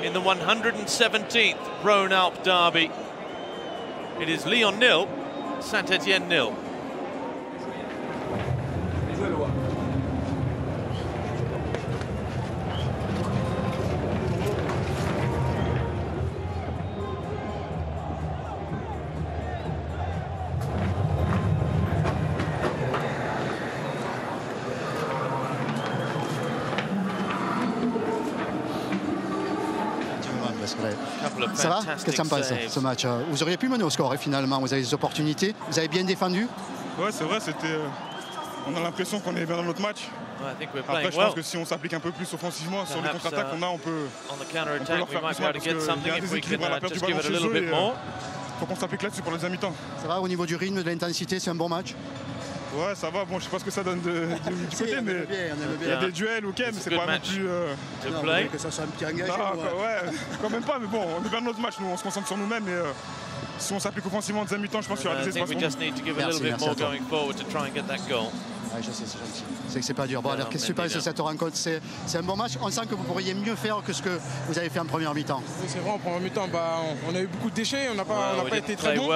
in the 117th Rhone-Alpes derby. It is Lyon 0, Saint Etienne 0. Ça va? Qu'est-ce que tu en penses, ce match? Vous auriez pu mener au score, et finalement, vous avez des opportunités, vous avez bien défendu. Ouais, c'est vrai, on a l'impression qu'on est bien dans notre match. Après, je pense que si on s'applique un peu plus offensivement sur les contre-attaques qu'on a, on peut leur faire plus mal, parce qu'il y a un déséquilibre à la perte du ballon chez eux, et il faut qu'on s'applique là-dessus pour les demi-temps. Ça va, au niveau du rythme, de l'intensité, c'est un bon match? Ouais, ça va. Bon, je sais pas ce que ça donne du côté, mais il y a des duels, ok, mais c'est pas non plus... que ça soit un petit engagement. Ouais, quand même pas, mais bon, on est bien dans notre match, nous, on se concentre sur nous-mêmes, et si on s'applique offensivement en deuxième mi-temps, je pense qu'il y aura des espaces. Ouais, je sais, c'est gentil. C'est que c'est pas dur. Bon, alors, qu'est-ce que tu penses de cette rencontre? C'est un bon match. On sent que vous pourriez mieux faire que ce que vous avez fait en première mi-temps. Oui, c'est vrai, en première mi-temps, on a eu beaucoup de déchets, on n'a pas été très bon.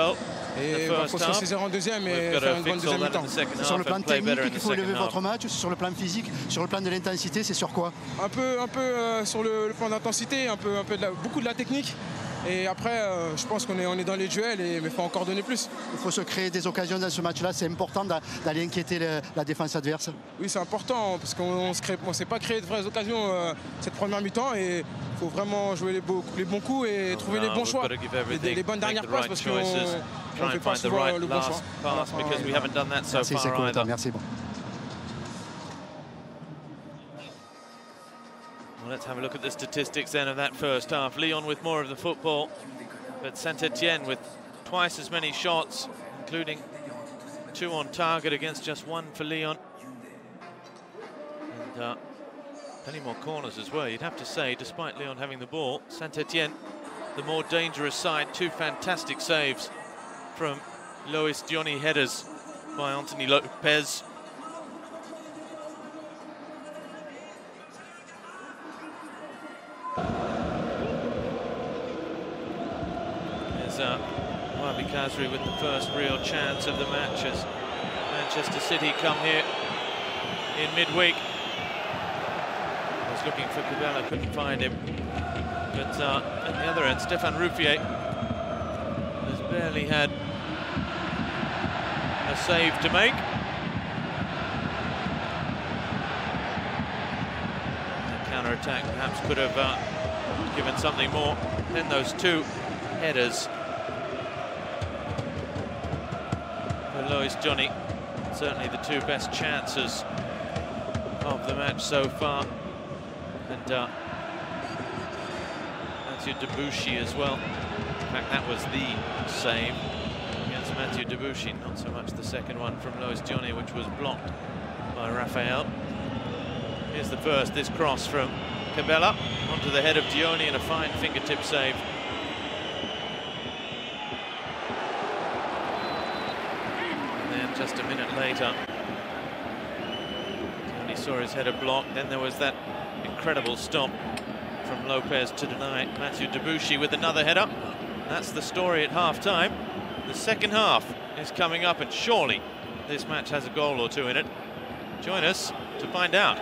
Et il faut se saisir en deuxième et faire une bonne deuxième mi-temps. Sur le plan technique, il faut élever votre match. Sur le plan physique, sur le plan de l'intensité, c'est sur quoi? Un peu sur le plan d'intensité, beaucoup de la technique. Et après, je pense qu'on est dans les duels, mais il faut encore donner plus. Il faut se créer des occasions dans ce match-là. C'est important d'aller inquiéter la défense adverse. Oui, c'est important parce qu'on ne s'est pas créé de vraies occasions cette première mi-temps. Et il faut vraiment jouer les bons coups et trouver les bons choix. Les bonnes dernières passes, parce qu'on ne fait pas souvent le bon choix. Merci, c'est cool. Merci. Bon. Let's have a look at the statistics then of that first half. Lyon with more of the football, but Saint Etienne with twice as many shots, including 2 on target against just 1 for Lyon. And plenty more corners as well. You'd have to say, despite Lyon having the ball, Saint Etienne, the more dangerous side. 2 fantastic saves from Lois Diony headers by Anthony Lopez. There's Wabi Kazri with the first real chance of the match as Manchester City come here in midweek. Was looking for Cabella, couldn't find him. But at the other end, Stéphane Ruffier has barely had a save to make. The counter-attack perhaps could have given something more. Then those two headers for Lois Diony. Certainly the two best chances of the match so far. And Mathieu Debuchy as well. In fact, that was the save against Mathieu Debuchy, not so much the second one from Lois Diony, which was blocked by Raphael. Here's the first, this cross from Cabella onto the head of Diony, and a fine fingertip save. And then just a minute later, Diony saw his header blocked. Then there was that incredible stop from Lopez to deny Mathieu Debuchy with another header. That's the story at half-time. The second half is coming up, and surely this match has a goal or two in it. Join us to find out.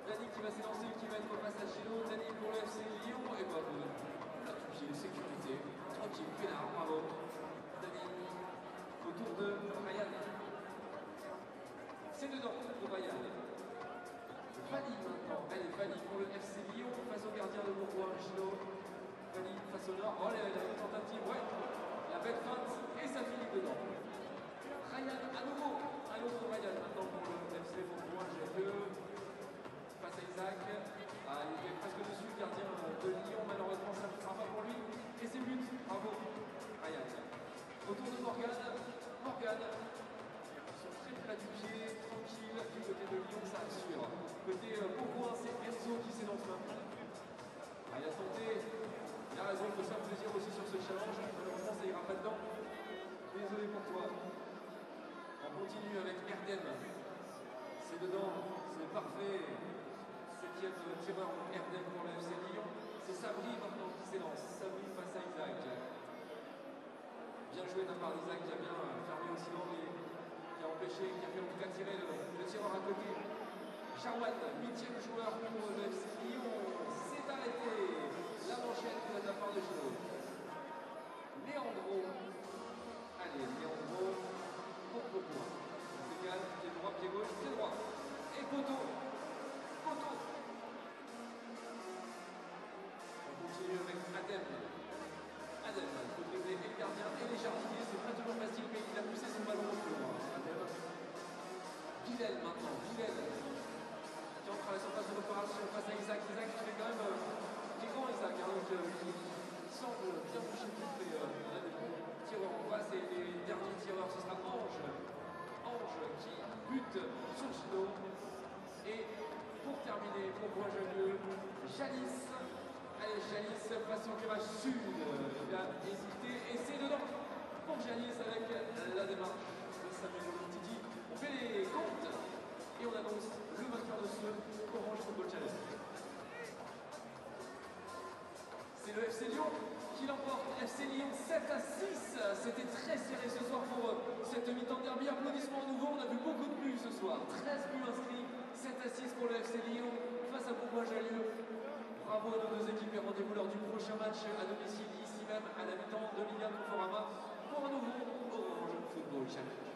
Dani qui va s'élancer, qui va être face à Gino. Dani pour le FC Lyon. Et bah, là, tout pied, sécurité. Tranquille, pénard, bravo. Dani autour de Ryan. C'est dedans pour Ryan. Vali maintenant. Allez, Vali pour le FC Lyon face au gardien de Bourgoin, Gino. Vali face au nord. Oh, la tentative, ouais. La belle feinte et ça finit dedans. Ryan à nouveau. Un autre Ryan maintenant pour le FC Bourgoin, G2. Face à Isaac. Ah, il était presque dessus, le gardien de Lyon. Malheureusement, ça ne fera pas pour lui. Et c'est but. Bravo, Ryan. Autour de Morgan. Morgan. Son très plat du pied, tranquille. Du côté de Lyon, ça assure. Côté Bourgoin, c'est Enzo qui s'élance maintenant. Ah, il a tenté. Il a raison, il faut se faire plaisir aussi sur ce challenge. Malheureusement, ça ira pas dedans. Désolé pour toi. On continue avec Erdem. C'est dedans, c'est parfait. 7e tireur Erdem pour le FC Lyon. C'est Sabri maintenant qui s'élance. Sabri face à Isaac. Bien joué de la part d'Isaac qui a bien fermé aussi l'angle, qui a empêché, qui a fait en tout cas tirer le tireur à côté. Charwan, 8e joueur pour le FC Lyon. C'est arrêté. La manchette de la part de Gino. Leandro. Allez, Leandro. Contre point. Égal, pied droit, pied gauche, pied droit. Et poteau. Poteau. On continue avec Adem. Adem, il faut dribbler et le gardien et les jardiniers. C'est pas toujours facile, mais il a poussé son ballon au fond. Adem. Bilal maintenant. Bilal. Qui entre à la surface de réparation face à Isaac. Isaac qui fait quand même. Qui est grand Isaac. Hein, donc il semble bien boucher tout. Et on a des tireurs en face. Et les derniers tireurs, ce sera Ange. Qui bute sur Gino. Et pour terminer, pour Bois-Jolieu, Jalis. Allez, Jalis face au virage sud. Il a hésité et c'est dedans pour Jalis avec la démarche de Samuel Titi. On fait les comptes et on annonce le vainqueur de ce Orange Football Challenge. le FC Lyon qui l'emporte. FC Lyon 7-6. C'était très serré ce soir pour cette mi-temps derby. Applaudissements à nouveau. On a vu beaucoup de buts ce soir. 13 buts inscrits. 7-6 pour le FC Lyon face à Bourgoin-Jallieu. Bravo à nos deux équipes et rendez-vous lors du prochain match à domicile ici même à la mi-temps de Ligue 1 Conforama pour un nouveau Orange Football Challenge.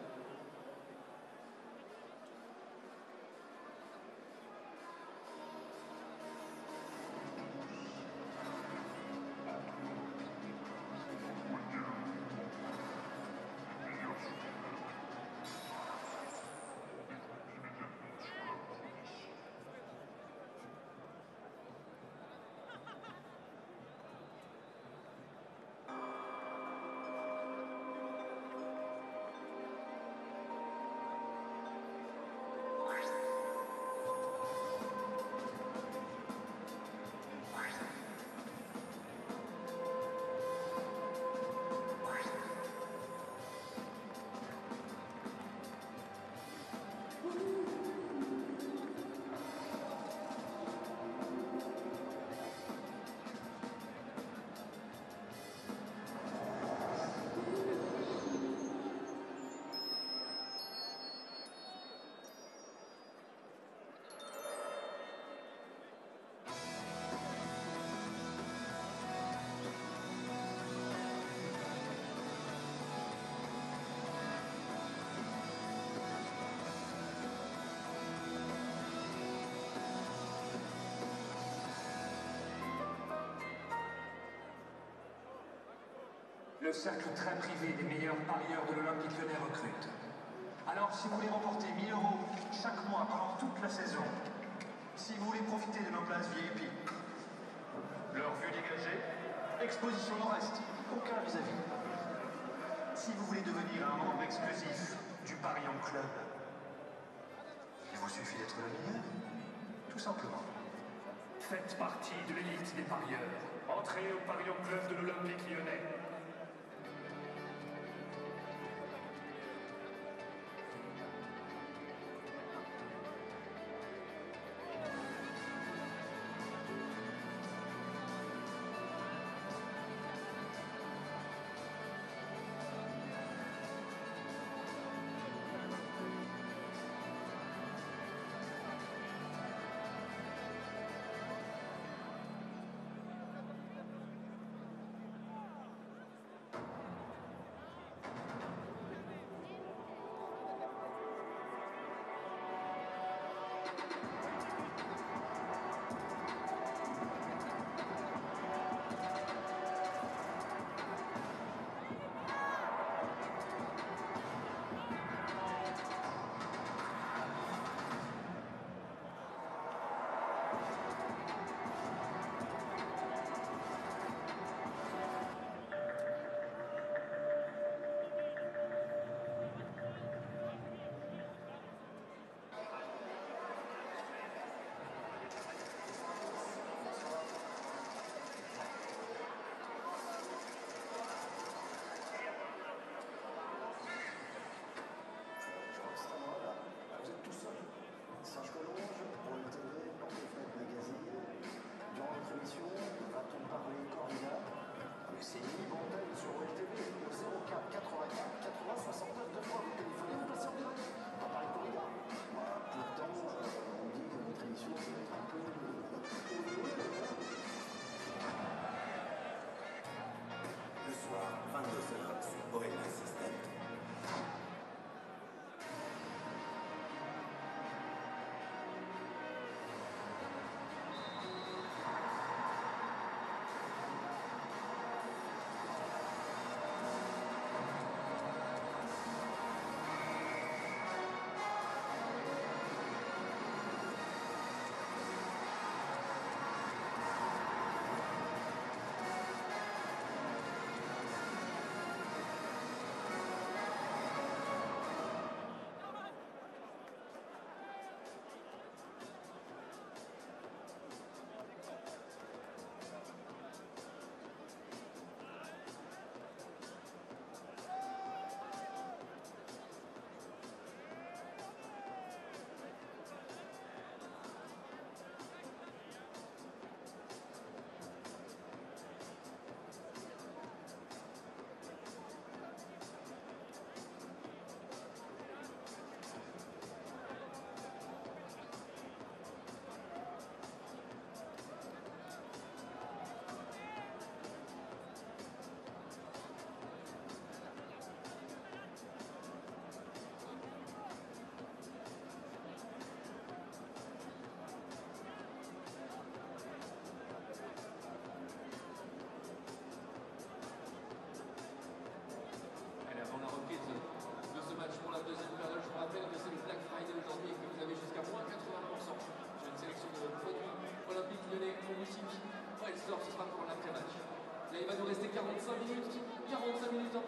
Le cercle très privé des meilleurs parieurs de l'Olympique Lyonnais recrute. Alors, si vous voulez remporter 1 000 € chaque mois pendant toute la saison, si vous voulez profiter de nos places VIP, leur vue dégagée, exposition nord-est, aucun vis-à-vis. Si vous voulez devenir un membre exclusif du Parion Club, il vous suffit d'être le meilleur, tout simplement. Faites partie de l'élite des parieurs. Entrez au Parion Club de l'Olympique Lyonnais.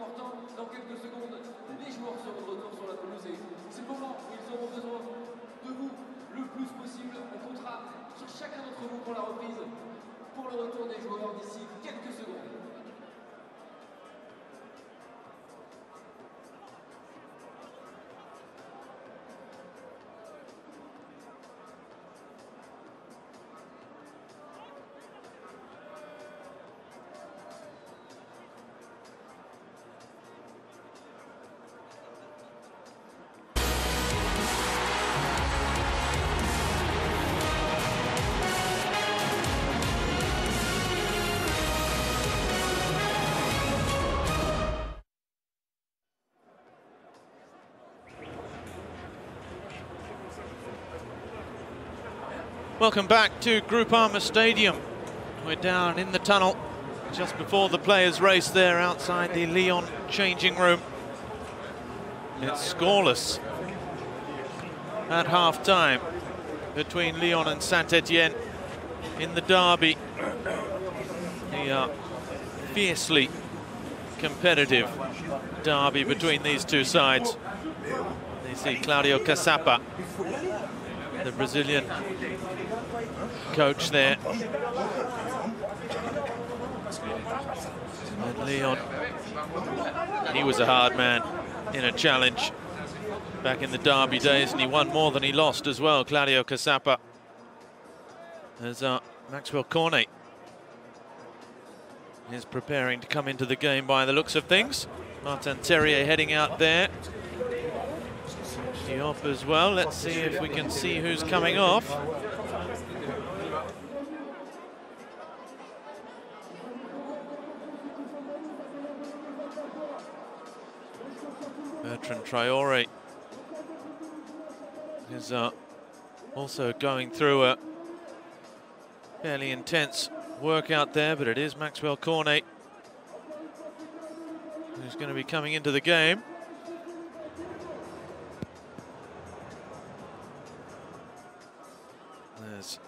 important, dans quelques secondes, les joueurs seront de retour sur la pelouse et c'est le moment où ils auront besoin de vous le plus possible. On comptera sur chacun d'entre vous pour la reprise, pour le retour des joueurs d'ici quelques secondes. Welcome back to Groupama Stadium. We're down in the tunnel just before the players' race there outside the Lyon changing room. It's scoreless at half-time between Lyon and Saint-Etienne in the derby. The fiercely competitive derby between these two sides. You see Claudio Casapa, the Brazilian coach there. And Lyon, he was a hard man in a challenge back in the derby days, and he won more than he lost as well, Claudio Casapa. As Maxwell Cornet is preparing to come into the game by the looks of things. Martin Terrier heading out there. Diop as well. Let's see if we can see who's coming off. Bertrand Traoré is also going through a fairly intense workout there, but it is Maxwell Cornet who's going to be coming into the game. There's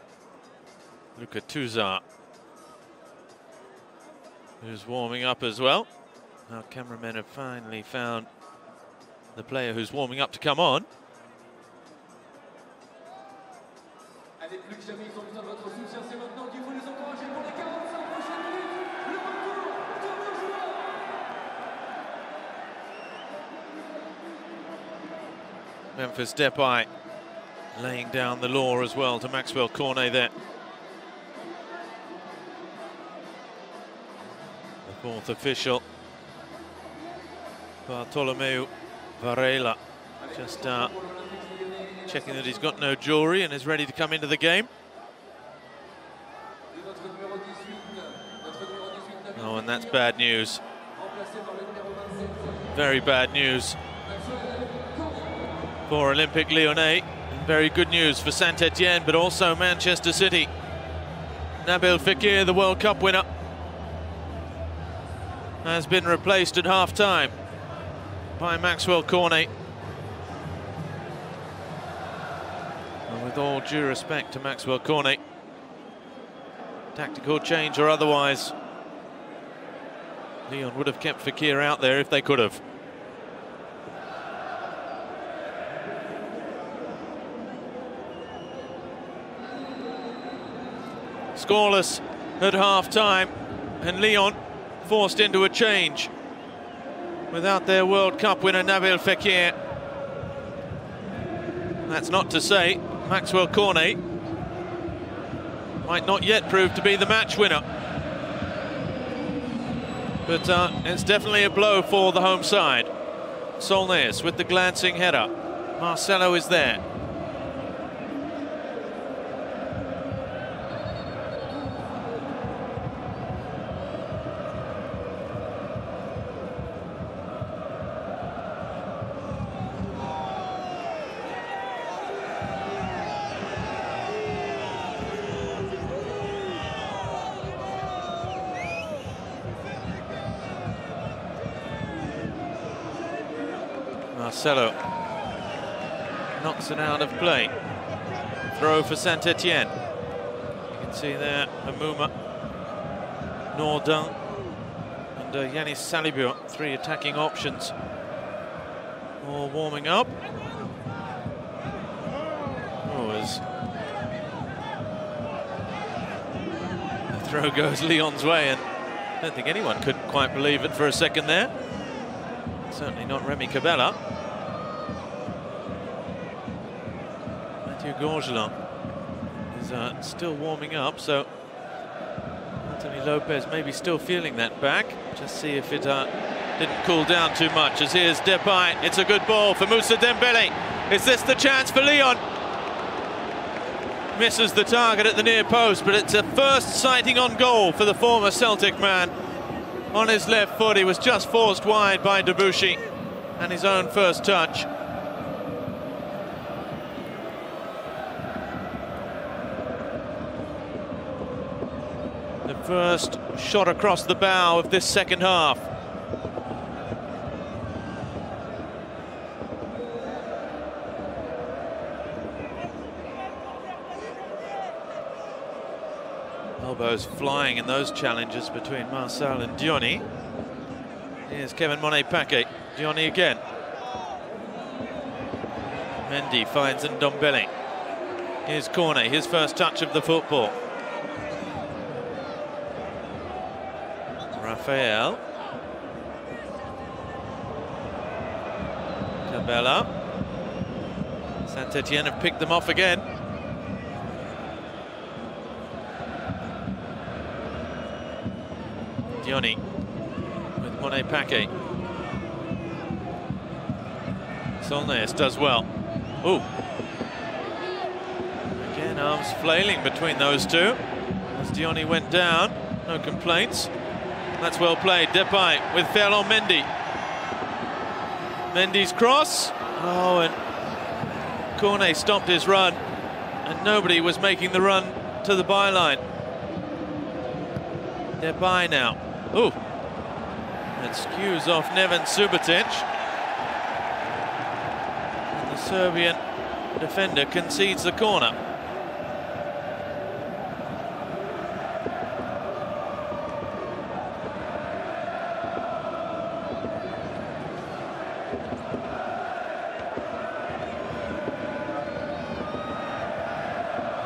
Luka Tuzar, who's warming up as well. Our cameramen have finally found the player who's warming up to come on. Memphis Depay laying down the law as well to Maxwell Cornet there. The fourth official, Bartolomeu Varela, just checking that he's got no jewelry and is ready to come into the game. Oh, and that's bad news. Very bad news for Olympique Lyonnais. And very good news for Saint-Etienne, but also Manchester City. Nabil Fekir, the World Cup winner, has been replaced at half-time by Maxwell Cornet. And with all due respect to Maxwell Cornet, tactical change or otherwise, Lyon would have kept Fekir out there if they could have. Scoreless at half-time, and Lyon forced into a change without their World Cup winner Nabil Fekir. That's not to say Maxwell Cornet might not yet prove to be the match winner, but it's definitely a blow for the home side. Solnès with the glancing header. Marcelo is there. Marcelo knocks it out of play. Throw for Saint-Etienne. You can see there Hamouma, Nordin, and Yanis Salibu, 3 attacking options, all warming up. Oh, as the throw goes Lyon's way, and I don't think anyone could quite believe it for a second there. Certainly not Remy Cabella. Mathieu Gorgelin is still warming up, so Anthony Lopez maybe still feeling that back. Just see if it didn't cool down too much, as here's Depay. It's a good ball for Moussa Dembélé. Is this the chance for Lyon? Misses the target at the near post, but it's a first sighting on goal for the former Celtic man. On his left foot, he was just forced wide by Debuchy, and his own first touch. The first shot across the bow of this second half. Elbows flying in those challenges between Marçal and Diony. Here's Kevin Monet-Paquet. Diony again. Mendy finds Ndombele. Here's Cornet, his first touch of the football. Raphael. Cabella. Saint-Etienne have picked them off again. Diony with Monet-Paquet. Solnès does well. Ooh. Again, arms flailing between those two. As Diony went down, no complaints. That's well played. Depay with Ferland Mendy. Mendy's cross. Oh, and Cornet stopped his run, and nobody was making the run to the byline. Depay now. Ooh. That skews off Neven Subotic. And the Serbian defender concedes the corner.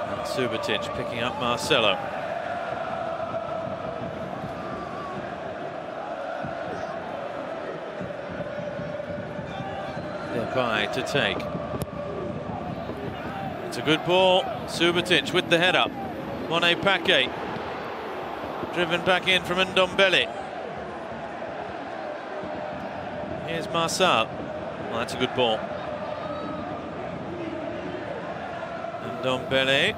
And Subotic picking up Marcelo. Depay to take. It's a good ball. Subotic with the head up. Monet-Paquet driven back in from Ndombele. Here's Marçal. Well, that's a good ball. Ndombele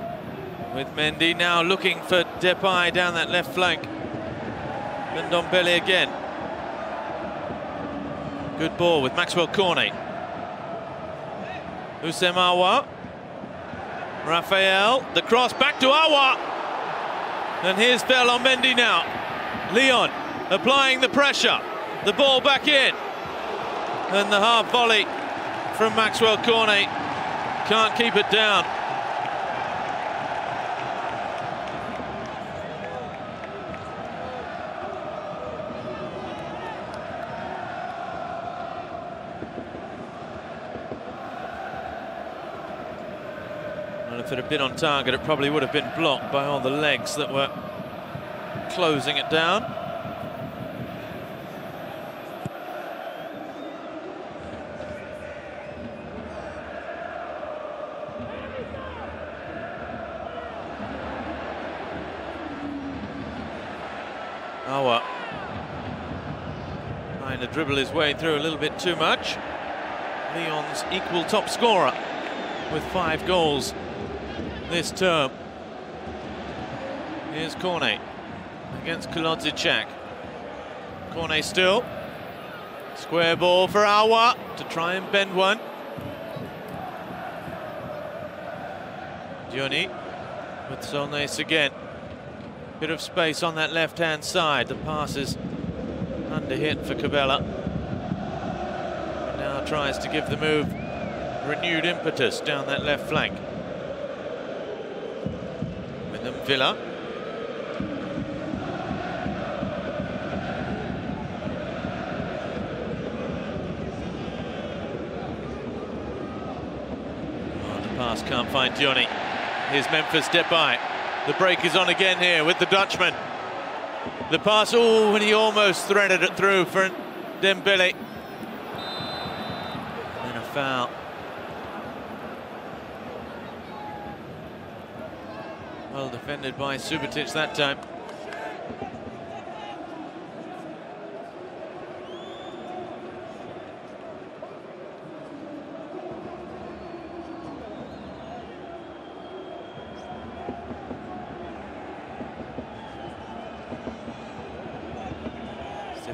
with Mendy now looking for Depay down that left flank. Ndombele again. Good ball with Maxwell Cornet. Houssem Aouar. Raphael, the cross back to Aouar. And here's Ferland Mendy now. Lyon applying the pressure. The ball back in. And the half volley from Maxwell Cornet. Can't keep it down. If it had been on target, it probably would have been blocked by all the legs that were closing it down. Aouar trying to dribble his way through a little bit too much. Lyon's equal top scorer with 5 goals this term. Here's Cornet against Kolodziejczak. Cornet still. Square ball for Aouar to try and bend one. Diony with Solnès again. Bit of space on that left-hand side. The pass is under hit for Cabella. Now tries to give the move renewed impetus down that left flank. Villa. pass can't find Johnny. Here's Memphis Depay. The break is on again here with the Dutchman. The pass, oh, and he almost threaded it through for Dembele. And a foul. Well defended by Subotic that time.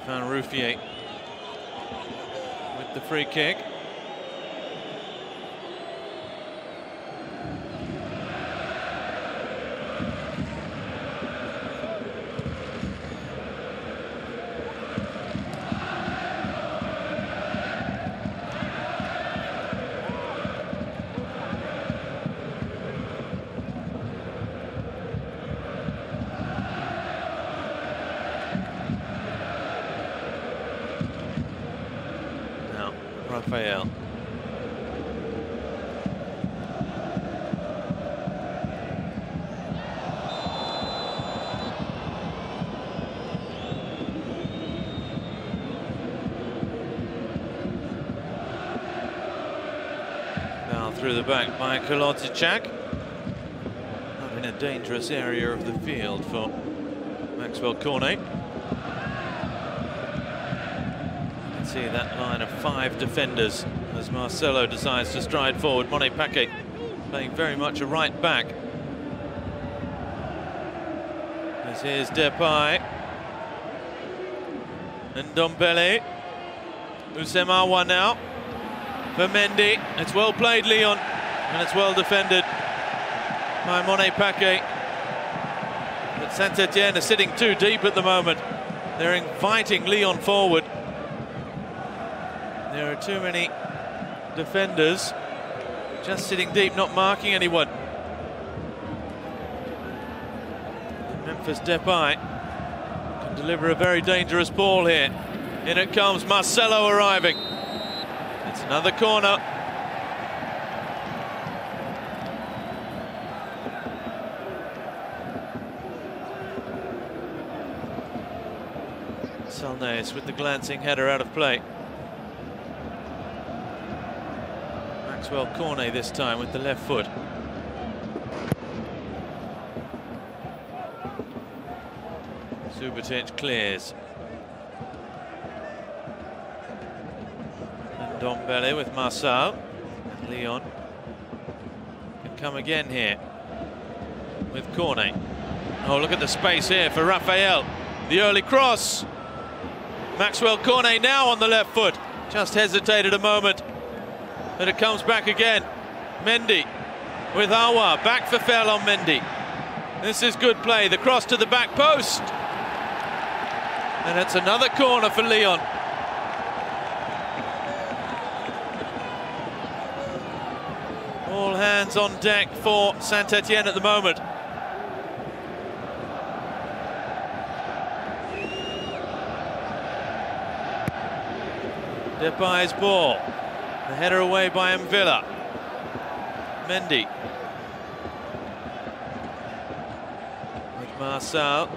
Ruffier with the free kick. Raphael. Now through the back by Kolodzichak. Not in a dangerous area of the field for Maxwell Cornet. See that line of 5 defenders as Marcelo decides to stride forward. Monet Paquet playing very much a right back. As here's Depay. And Ndombele. Houssem Aouar now. For Mendy. It's well played, Lyon. And it's well defended by Monet Paquet. But Saint-Etienne are sitting too deep at the moment. They're inviting Lyon forward. There are too many defenders just sitting deep, not marking anyone. Memphis Depay can deliver a very dangerous ball here. In it comes, Marcelo arriving. It's another corner. Salnes with the glancing header out of play. Maxwell Cornet this time with the left foot. Subotic clears. And Ndombele with Marçal. And Lyon can come again here with Cornet. Oh, look at the space here for Raphael. The early cross. Maxwell Cornet now on the left foot. Just hesitated a moment. And it comes back again. Mendy with Aouar. Back for foul on Mendy. This is good play. The cross to the back post. And it's another corner for Lyon. All hands on deck for Saint-Etienne at the moment. Depay's ball. The header away by Mvila. Mendy. With Marçal.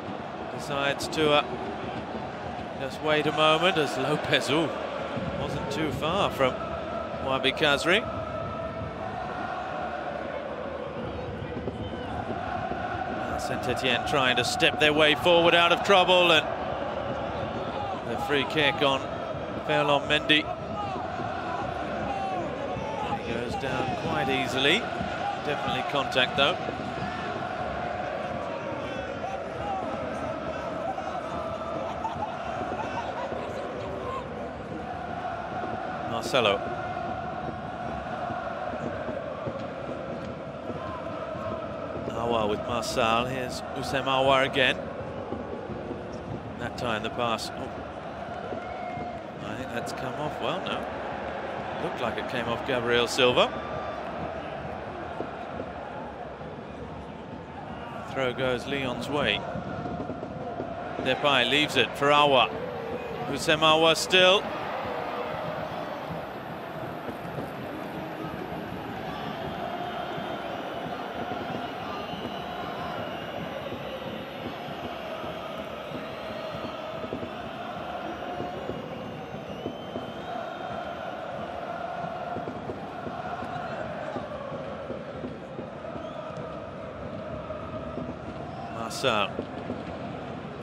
Decides to just wait a moment as Lopez wasn't too far from Wabi Kazri. Saint-Etienne trying to step their way forward out of trouble, and the free kick on Ferland Mendy. He goes down quite easily. Definitely contact though. Marcelo. Aouar with Marçal. Here's Houssem Aouar again. That time the pass. Oh. I think that's come off. Well, no. Looked like it came off Gabriel Silva. Throw goes Lyon's way. Depay leaves it for Aouar. Houssem Aouar still. Marcel.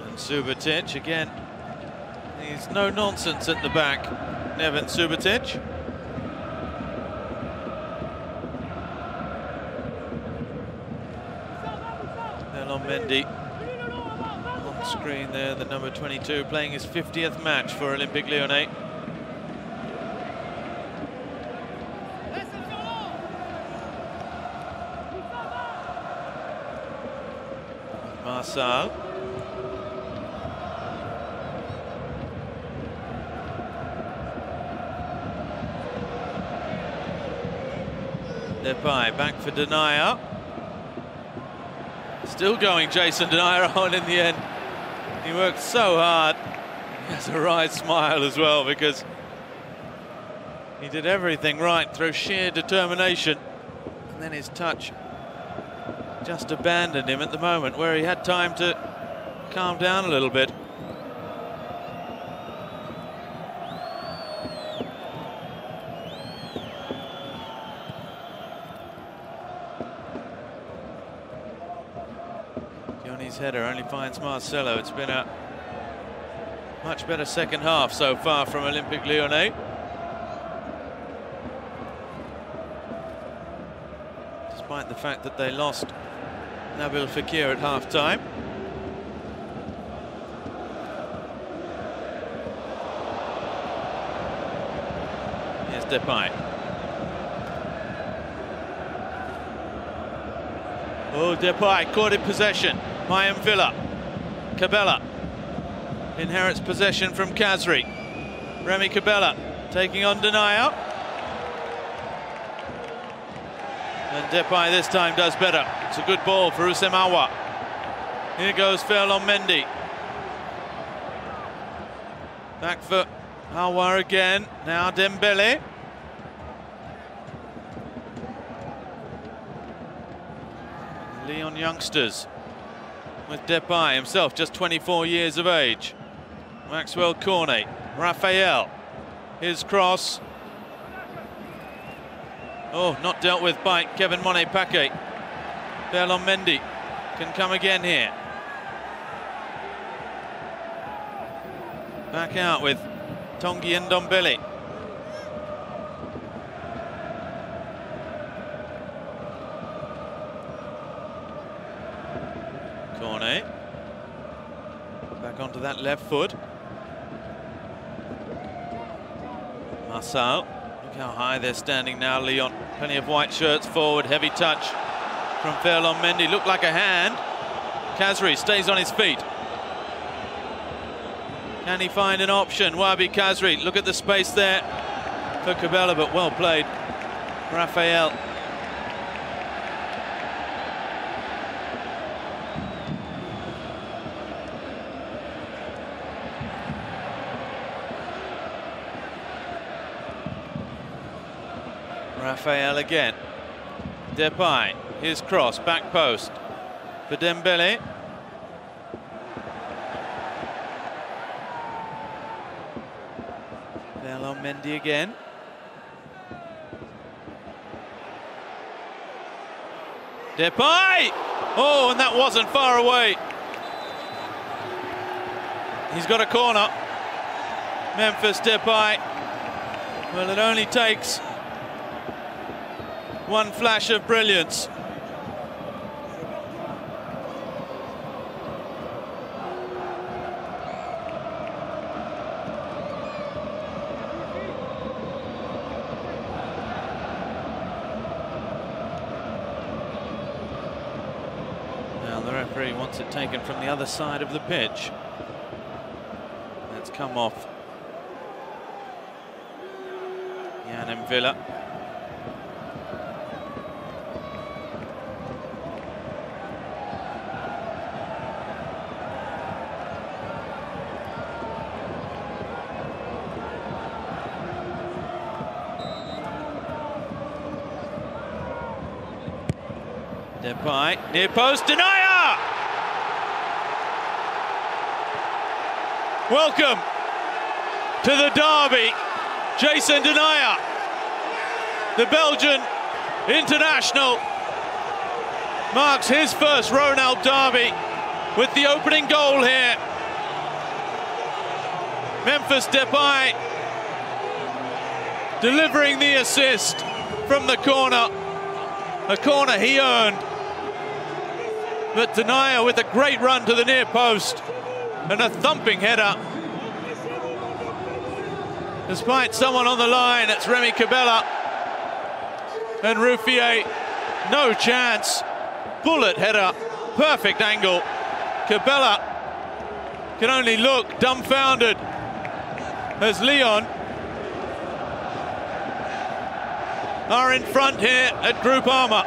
And Subotic again. He's no nonsense at the back, Neven Subotic. Ferland Mendy on screen there, the number 22, playing his 50th match for Olympique Lyonnais. Marcel. Depay back for Denier. Still going, Jason Denier on in the end. He worked so hard. He has a wry smile as well because he did everything right through sheer determination. And then his touch just abandoned him at the moment where he had time to calm down a little bit. Johnny's header only finds Marcelo. It's been a much better second half so far from Olympique Lyonnais. Despite the fact that they lost Nabil Fekir at half-time. Here's Depay. Oh, Depay caught in possession. Mayim Villa. Cabella inherits possession from Khazri. Remy Cabella taking on Denier. And Depay this time does better. It's a good ball for Houssem Aouar. Here goes Ferland Mendy. Back for Aouar again. Now Dembele. Lyon youngsters with Depay himself, just 24 years of age. Maxwell Cornet. Raphael. His cross. Oh, not dealt with by Kevin Monet-Paquet. Ferland Mendy can come again here. Back out with Tanguy Ndombele. Cornet. Back onto that left foot. Marcel. Look how high they're standing now, Lyon. Plenty of white shirts forward, heavy touch from Ferland Mendy. Looked like a hand. Khazri stays on his feet. Can he find an option? Wabi Khazri, look at the space there for Cabella, but well played. Raphael. Raphael again. Depay, his cross, back post for Dembele. Ferland Mendy again. Depay! Oh, and that wasn't far away. He's got a corner. Memphis Depay. Well, it only takes one flash of brilliance. Now the referee wants it taken from the other side of the pitch. That's come off Jan Villa. Depay, near post, Denier! Welcome to the derby, Jason Denier, the Belgian international, marks his first Rhône-Alpes derby with the opening goal here. Memphis Depay delivering the assist from the corner. A corner he earned. But Denayer with a great run to the near post and a thumping header. Despite someone on the line, it's Remy Cabella. And Ruffier, no chance. Bullet header, perfect angle. Cabella can only look dumbfounded as Lyon are in front here at Groupama.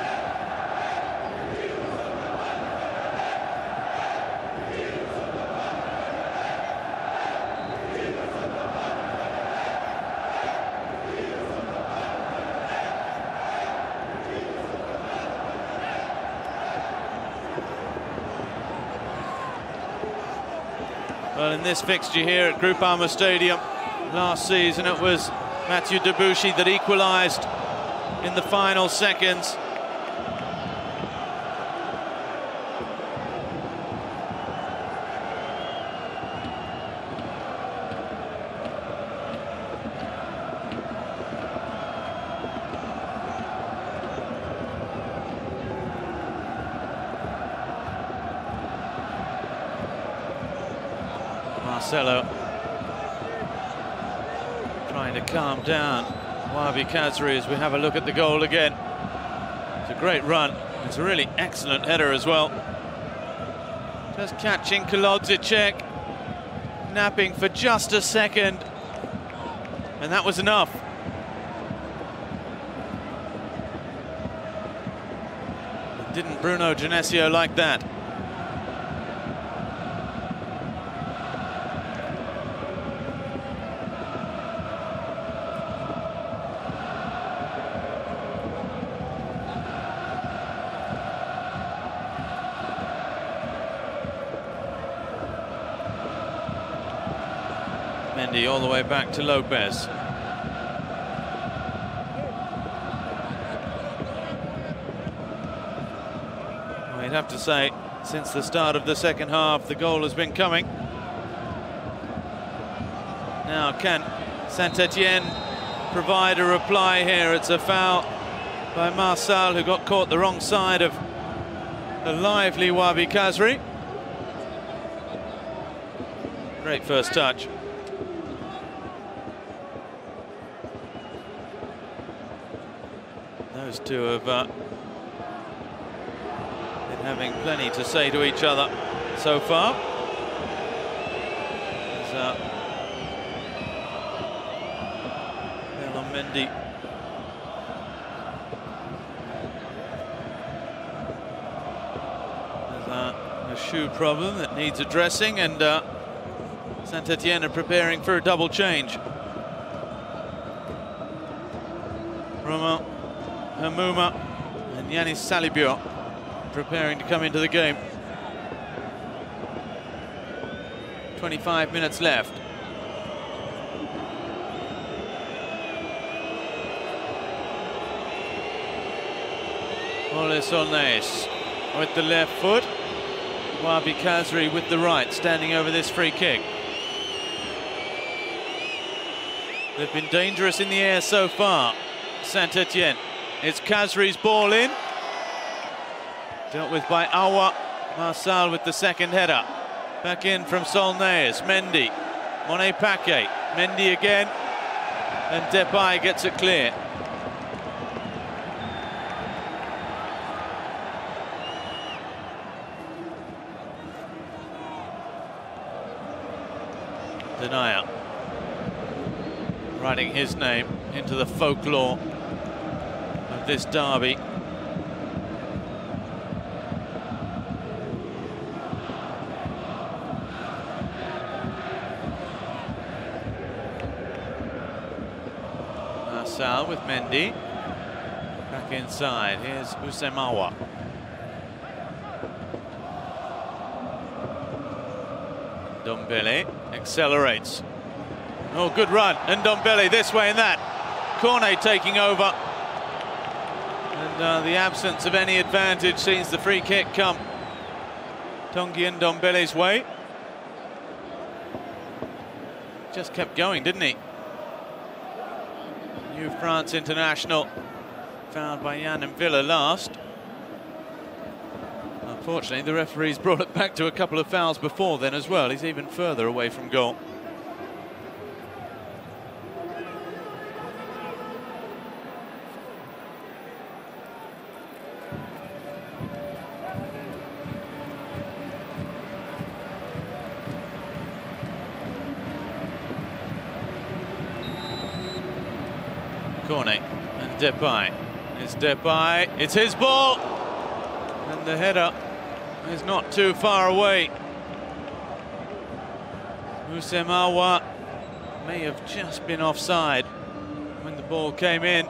Well, in this fixture here at Groupama Stadium last season, it was Mathieu Debuchy that equalised in the final seconds. Marcelo trying to calm down Wabi Kazri as we have a look at the goal again. It's a great run. It's a really excellent header as well. Just catching Kolodziejczak, napping for just a second, and that was enough. Didn't Bruno Genesio like that? Mendy all the way back to Lopez. Well, you'd have to say, since the start of the second half, the goal has been coming. Now, can Saint-Etienne provide a reply here? It's a foul by Marsal, who got caught the wrong side of the lively Wabi Kazri. Great first touch. Those two have been having plenty to say to each other so far. There's Mendy. There's a shoe problem that needs addressing, and Saint-Etienne are preparing for a double change. Romain Hamouma and Yanis Salibio preparing to come into the game. 25 minutes left. Ole Solnès with the left foot. Wabi Kazri with the right, standing over this free kick. They've been dangerous in the air so far, Saint-Etienne. It's Kazri's ball in. Dealt with by Awa. Marsal with the second header. Back in from Solnès. Mendy. Monet Paquet. Mendy again. And Depay gets it clear. Denayer writing his name into the folklore of this derby. Marsal with Mendy. Back inside. Here's Usemawa. Ndombele accelerates. Oh, good run. Ndombele this way and that. Cornet taking over. And the absence of any advantage sees the free kick come Tanguy Ndombele's way. Just kept going, didn't he? New France international, fouled by Yann and Villa last. Unfortunately, the referee's brought it back to a couple of fouls before then as well. He's even further away from goal. Cornet and Depay. It's Depay. It's his ball. And the header is not too far away. Houssem Aouar may have just been offside when the ball came in.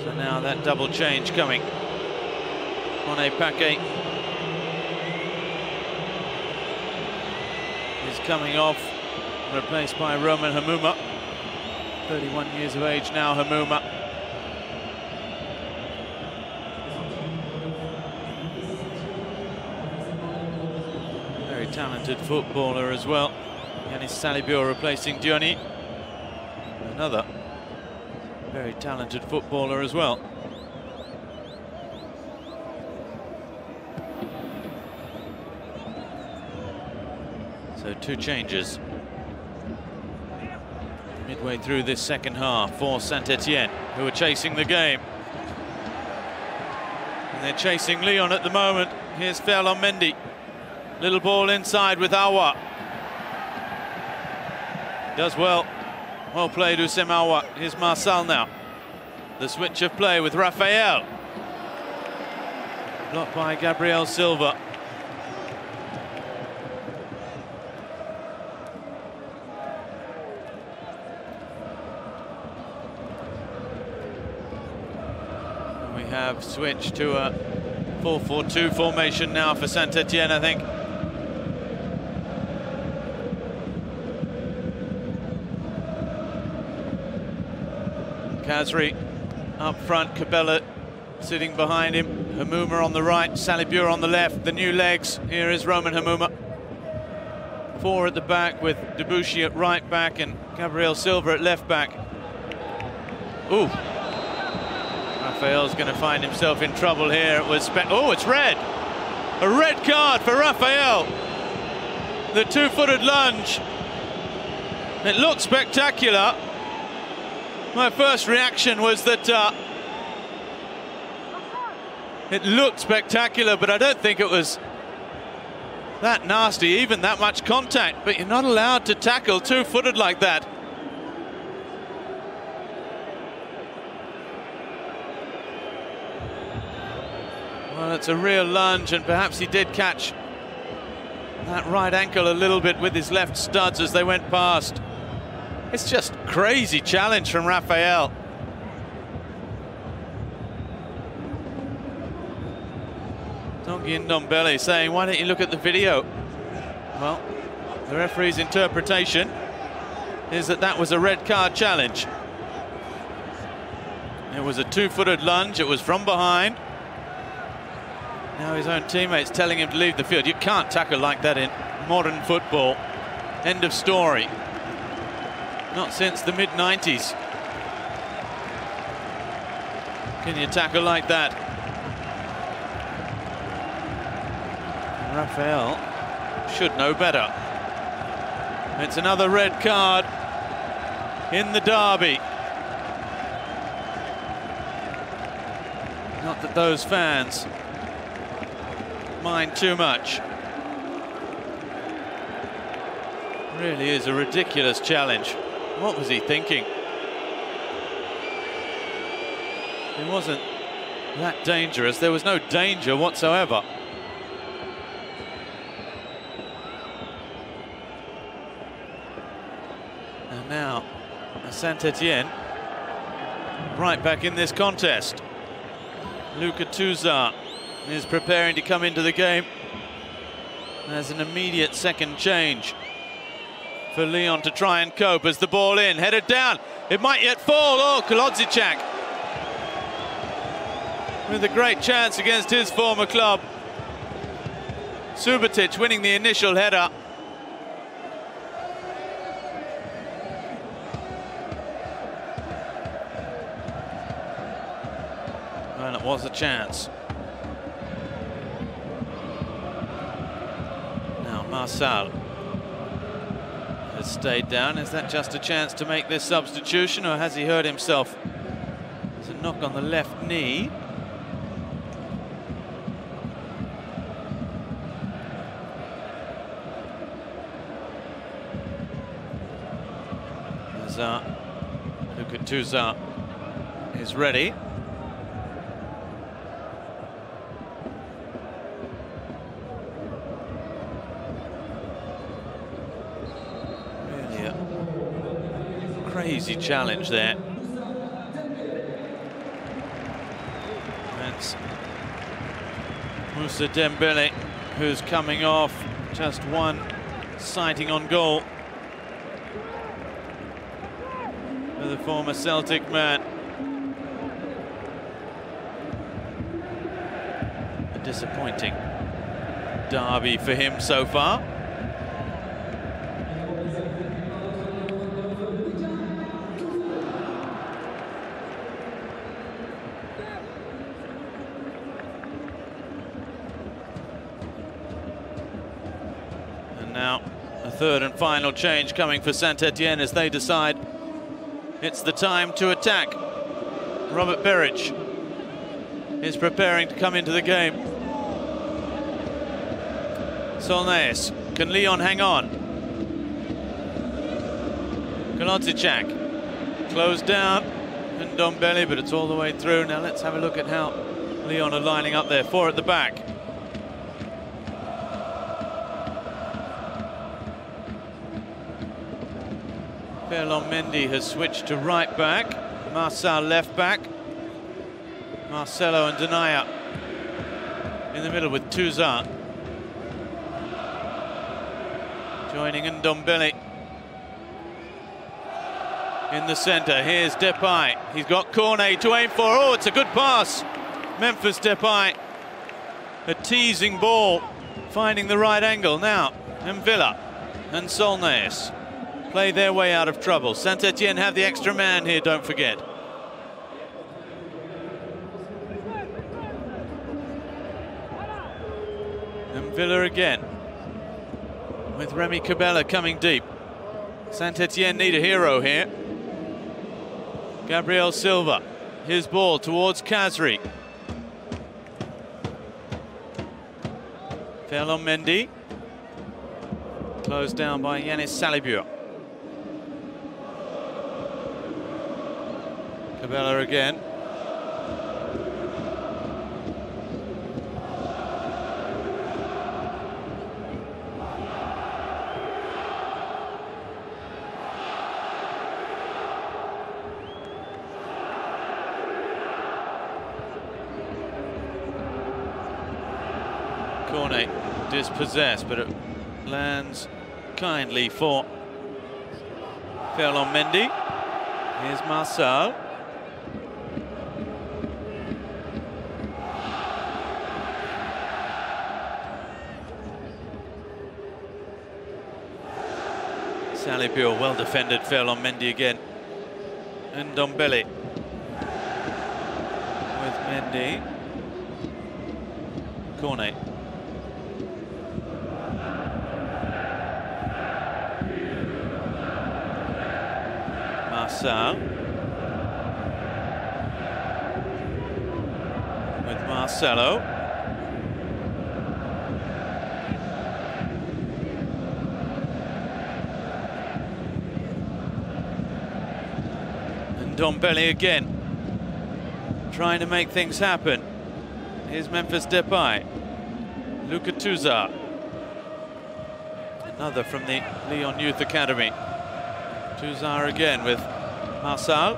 So now that double change coming. Monet Paquet is coming off, replaced by Roman Hamouma. 31 years of age now, Hamouma. Very talented footballer as well. Yanis Salibior replacing Diony. Another very talented footballer as well. So two changes midway through this second half for Saint-Etienne, who are chasing the game. And they're chasing Lyon at the moment. Here's Ferland Mendy. Little ball inside with Aouar. Does well. Well played, Houssem Aouar. Here's Marsal now. The switch of play with Raphael. Blocked by Gabriel Silva. We have switched to a 4-4-2 formation now for Saint-Etienne, I think. Khazri up front, Cabella sitting behind him, Hamouma on the right, Salibior on the left, the new legs. Here is Roman Hamouma. Four at the back with Debuchy at right back and Gabriel Silva at left back. Ooh. Raphael's going to find himself in trouble here. It was oh, it's red. A red card for Raphael. The two-footed lunge. It looked spectacular. My first reaction was that it looked spectacular, but I don't think it was that nasty, even that much contact. But you're not allowed to tackle two-footed like that. Well, it's a real lunge, and perhaps he did catch that right ankle a little bit with his left studs as they went past. It's just crazy challenge from Raphael. Tanguy Ndombele saying, why don't you look at the video? Well, the referee's interpretation is that that was a red card challenge. It was a two-footed lunge, it was from behind. Now his own teammates telling him to leave the field. You can't tackle like that in modern football. End of story. Not since the mid-90s. Can you tackle like that? And Raphael should know better. It's another red card in the derby. Not that those fans mind too much. Really is a ridiculous challenge. What was he thinking? It wasn't that dangerous. There was no danger whatsoever. And now Saint-Etienne right back in this contest. Luka Touzard is preparing to come into the game. There's an immediate second change for Lyon to try and cope as the ball in, headed down. It might yet fall. Oh, Kolodziejczak with a great chance against his former club. Subotic winning the initial header. And it was a chance. Now Marçal has stayed down. Is that just a chance to make this substitution, or has he hurt himself? There's a knock on the left knee. Look at Touzard is ready. Really a crazy challenge there. That's Moussa Dembélé, who's coming off. Just one sighting on goal. The former Celtic man. A disappointing derby for him so far. And now a third and final change coming for Saint-Etienne as they decide it's the time to attack. Robert Berich is preparing to come into the game. Solnès, can Lyon hang on? Kolodzichak, closed down, and Ndombele, but it's all the way through. Now let's have a look at how Lyon are lining up there. Four at the back. Ferland Mendy has switched to right back. Marçal left back. Marcelo and Denayer in the middle with Touzard. Joining Ndombele in the centre. Here's Depay. He's got Cornet to aim for. Oh, it's a good pass. Memphis Depay. A teasing ball, finding the right angle. Now, Mvila and Solnès play their way out of trouble. Saint-Etienne have the extra man here, don't forget. And Villa again, with Remy Cabella coming deep. Saint-Etienne need a hero here. Gabriel Silva, his ball towards Khazri. Ferland Mendy, closed down by Yanis Salibur. Cabella again. Cornet dispossessed, but it lands kindly for Ferland Mendy. Here's Marçal. Salibur, well defended. Ferland Mendy again. And Ndombele with Mendy. Cornet. Marçal with Marcelo. And Ndombele again, trying to make things happen. Here's Memphis Depay. Luka Touzard, another from the Lyon Youth Academy. Touzard again with Marçal.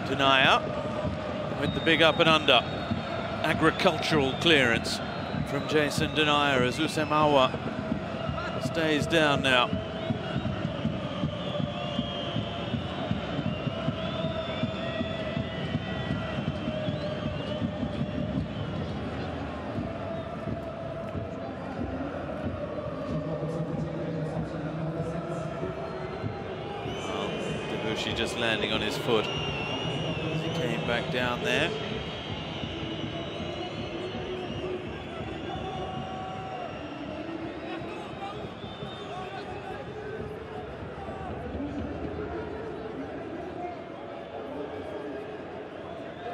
Denayer with the big up and under. agricultural clearance from Jason Denayer as Houssem Aouar stays down now. Just landing on his foot as he came back down there.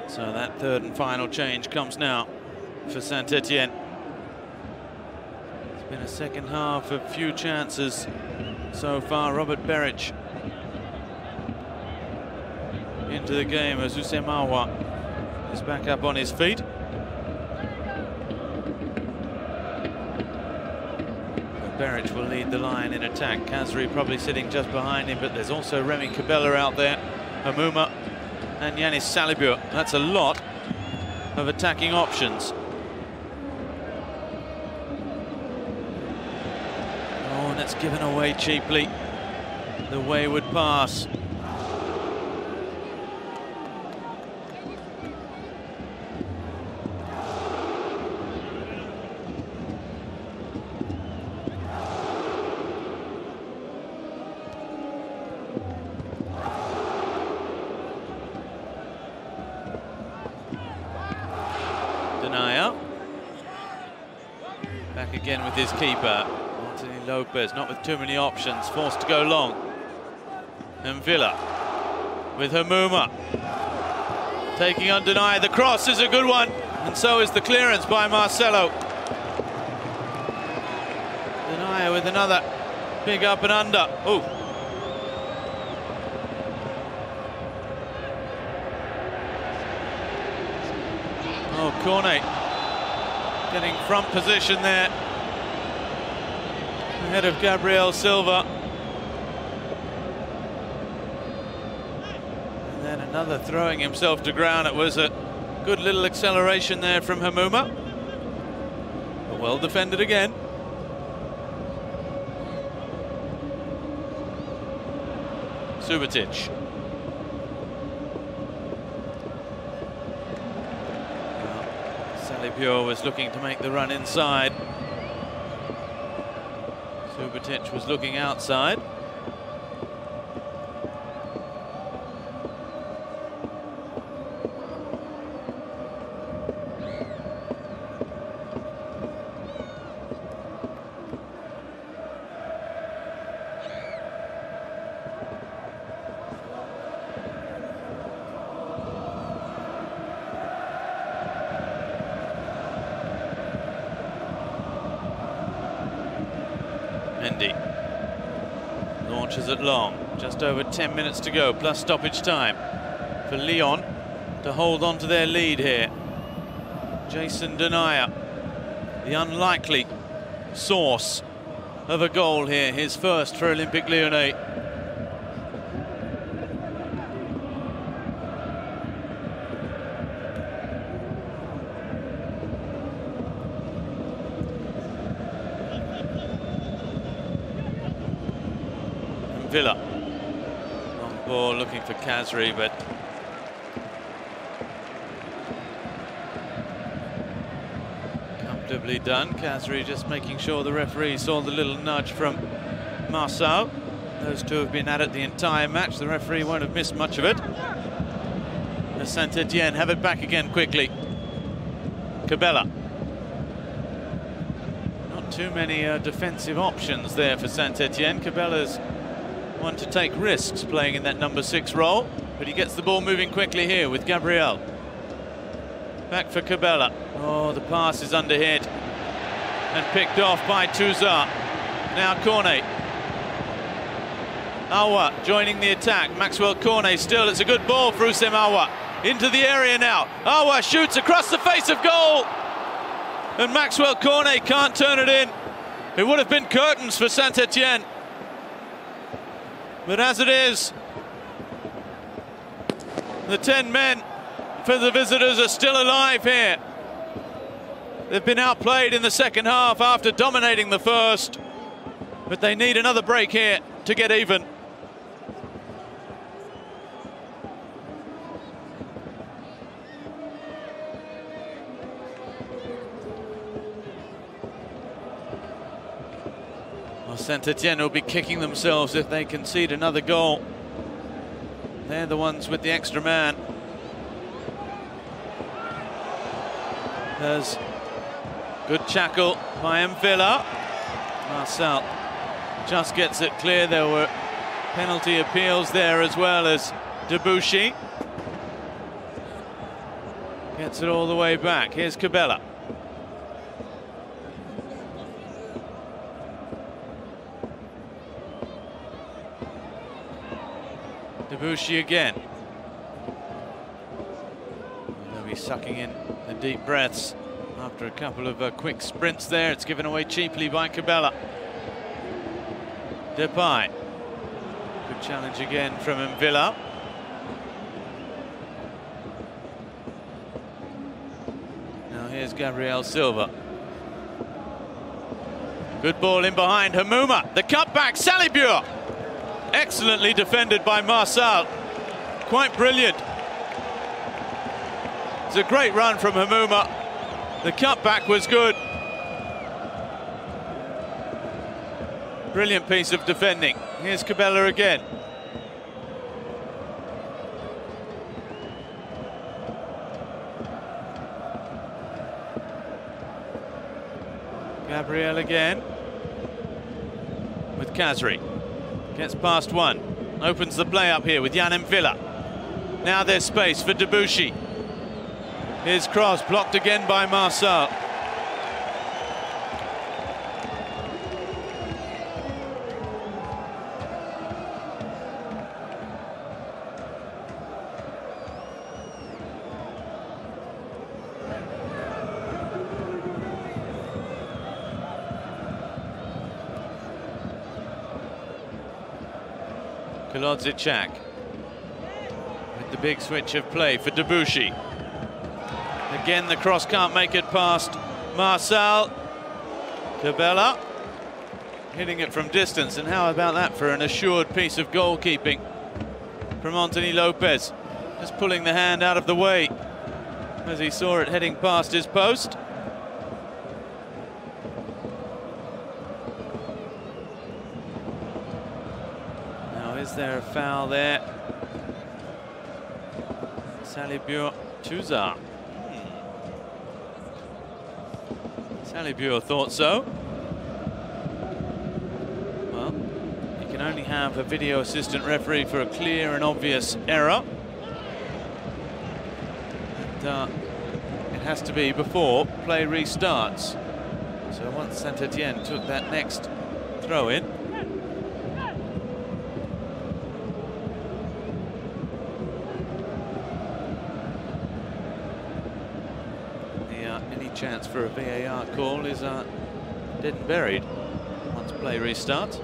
So that third and final change comes now for Saint-Etienne. It's been a second half of few chances so far. Robert Berich into the game as Houssem Aouar is back up on his feet. Berich will lead the line in attack. Khazri probably sitting just behind him, but there's also Remy Cabella out there, Hamouma and Yanis Salibur. That's a lot of attacking options. Oh, and it's given away cheaply. The wayward pass. Back again with his keeper, Anthony Lopez, not with too many options, forced to go long. And Villa with Hamouma taking on Denayer. The cross is a good one, and so is the clearance by Marcelo. Denayer with another big up and under. Oh. Oh, Cornet getting front position there ahead of Gabriel Silva. And then another throwing himself to ground. It was a good little acceleration there from Hamouma, but well defended again. Subotic. Salibur was looking to make the run inside. Subotic was looking outside. Mendy launches it long, just over 10 minutes to go, plus stoppage time for Lyon to hold on to their lead here. Jason Denayer, the unlikely source of a goal here, his first for Olympique Lyonnais. Villa. Long ball looking for Khazri, but comfortably done. Khazri just making sure the referee saw the little nudge from Marceau. Those two have been at it the entire match. The referee won't have missed much of it. As Saint-Etienne have it back again quickly. Cabella. Not too many defensive options there for Saint-Etienne. Cabella's one to take risks playing in that number 6 role, but he gets the ball moving quickly here with Gabriel. Back for Cabella. Oh, the pass is underhit and picked off by Touzard. Now Cornet. Aouar joining the attack. Maxwell Cornet still. It's a good ball for Houssem Aouar. Into the area now. Aouar shoots across the face of goal. And Maxwell Cornet can't turn it in. It would have been curtains for Saint-Etienne. But as it is, the 10 men for the visitors are still alive here They've been outplayed in the second half after dominating the first, but they need another break here to get even. Well, Saint-Etienne will be kicking themselves if they concede another goal. They're the ones with the extra man. There's good tackle by Mvila. Marcel just gets it clear. There were penalty appeals there as well as Debuchy. Gets it all the way back. Here's Cabella. Debuchy again. They'll be sucking in the deep breaths after a couple of quick sprints there. It's given away cheaply by Cabella. Depay. Good challenge again from Mvila. Now here's Gabriel Silva. Good ball in behind Hamouma. The cutback, Salibur. Excellently defended by Marcel. Quite brilliant. It's a great run from Hamouma. The cutback was good. Brilliant piece of defending. Here's Cabella again. Gabriel again. With Khazri. Gets past one. Opens the play up here with Yann Mvila. Now there's space for Debuchy. His cross blocked again by Marcel. Kolodziejczak with the big switch of play for Debuchy. Again, the cross can't make it past Marcel. Cabella hitting it from distance, and how about that for an assured piece of goalkeeping from Anthony Lopez? Just pulling the hand out of the way as he saw it heading past his post. Is there a foul there? Salibur Tuzar. Salibur thought so. Well, you can only have a video assistant referee for a clear and obvious error. And, it has to be before play restarts. So once Saint-Etienne took that next throw in, chance for a VAR call is dead and buried once play restarts.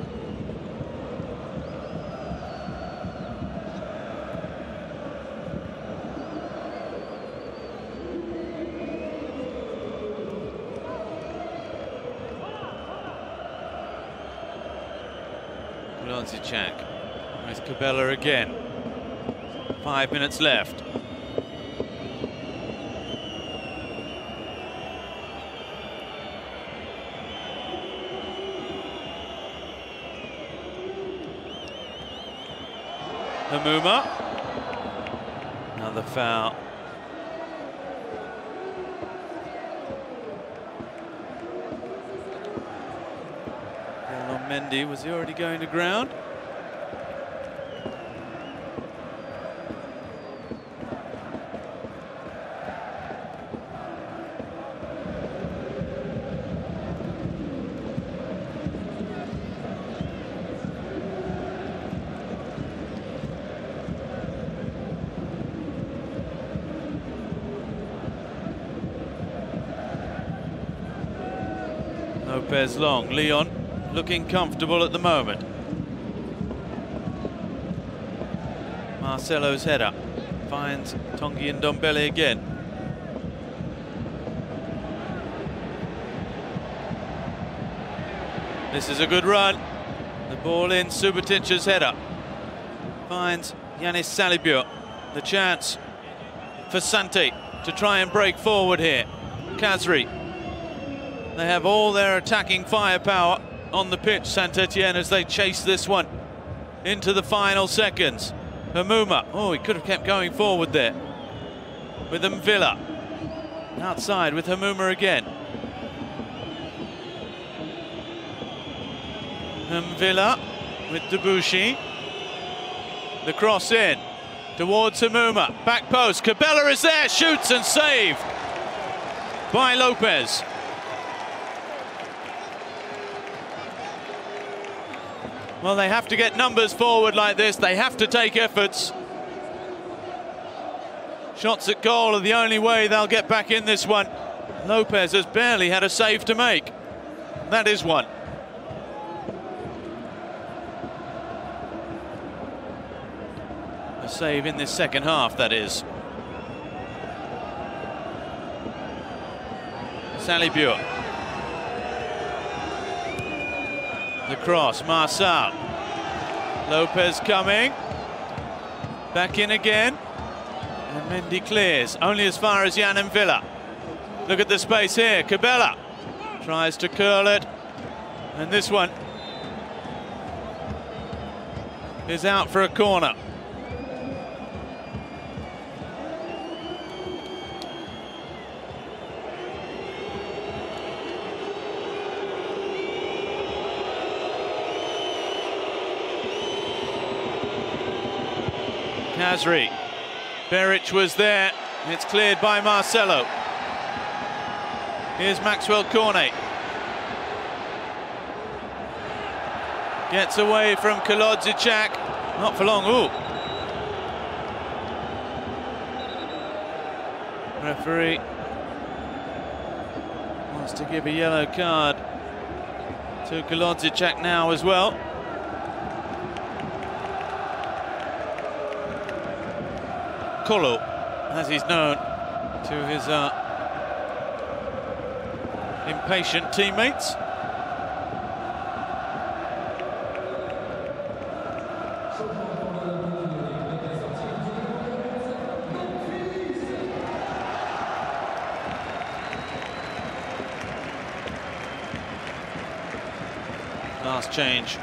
Kolodziejczak with Cabella again. 5 minutes left. Hamouma. Another foul. Mendy, was he already going to ground? Lopez long. Lyon looking comfortable at the moment. Marcelo's header finds Tanguy Ndombele again. This is a good run. The ball in, Subotic's header. Finds Yanis Salibiu. The chance for Santi to try and break forward here. Khazri. They have all their attacking firepower on the pitch, Saint-Etienne, as they chase this one into the final seconds. Hamouma. Oh, he could have kept going forward there. With Mvila. Outside with Hamouma again. Mvila with Debuchy. The cross in towards Hamouma. Back post. Cabella is there. Shoots and saved by Lopez. Well, they have to get numbers forward like this. They have to take efforts. Shots at goal are the only way they'll get back in this one. Lopez has barely had a save to make. That is one. A save in this second half, that is. Salibiu. The cross, Marçal. Lopez coming. Back in again. And Mendy clears, only as far as Jan Mvila. Look at the space here, Cabella tries to curl it. And this one is out for a corner. Khazri. Beric was there. It's cleared by Marcelo. Here's Maxwell Cornet. Gets away from Kolodziejczak. Not for long. Ooh. Referee wants to give a yellow card to Kolodziejczak now as well. Kolo, as he's known to his impatient teammates. Last change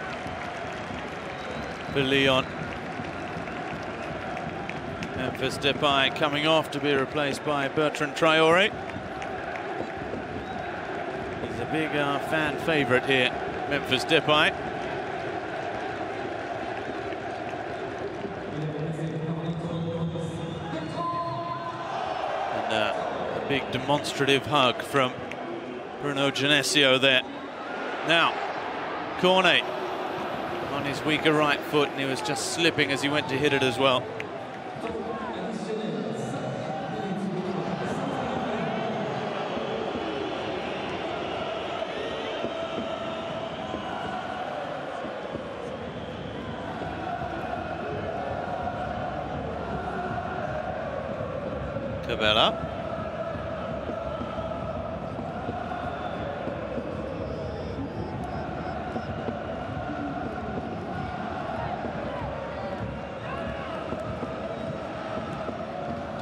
for Lyon. Memphis Depay coming off to be replaced by Bertrand Traoré. He's a big fan favourite here, Memphis Depay. And a big demonstrative hug from Bruno Genesio there. Now, Cornet on his weaker right foot, and he was just slipping as he went to hit it as well. Cabella.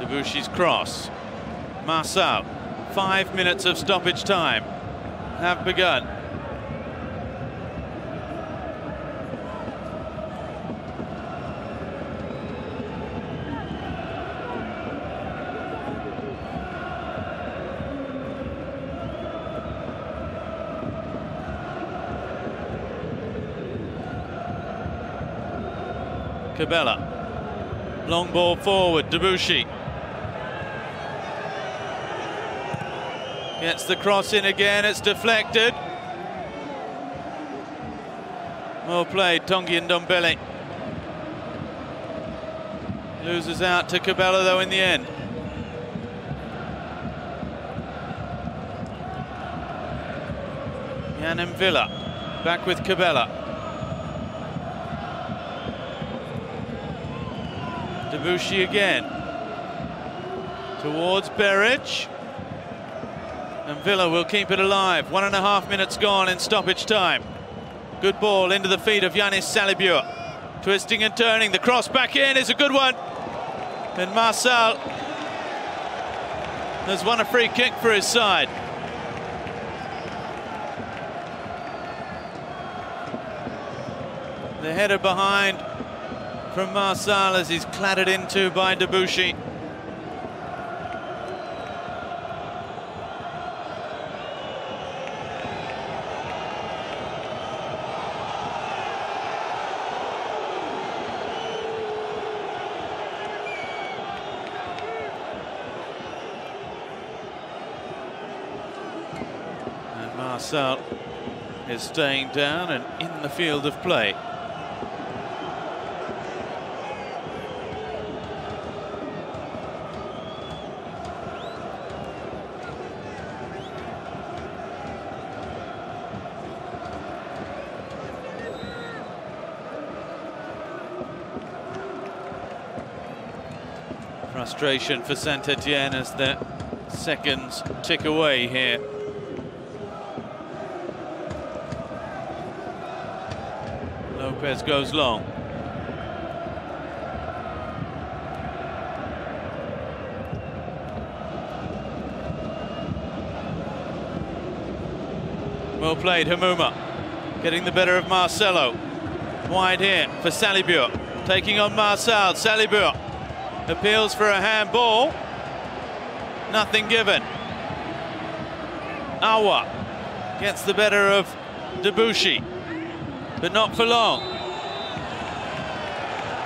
Debuchy's cross. Marçal. 5 minutes of stoppage time have begun. Cabella. Long ball forward, Debuchy. Gets the cross in again, it's deflected. Well played, Tanguy Ndombele. Loses out to Cabella though in the end. Jan Mvila, back with Cabella. Debuchy again. Towards Beric. And Villa will keep it alive. 1.5 minutes gone in stoppage time. Good ball into the feet of Yanis Salibuur. Twisting and turning, the cross back in is a good one. And Marçal has won a free kick for his side. The header behind from Marçal as he's clattered into by Debuchy. Marçal is staying down and in the field of play. Frustration for Saint Etienne as the seconds tick away here. Lopez goes long. Well played, Hamouma. Getting the better of Marcelo. Wide here for Salibuur. Taking on Marçal. Salibuur appeals for a handball. Nothing given. Awa gets the better of Debuchy, but not for long.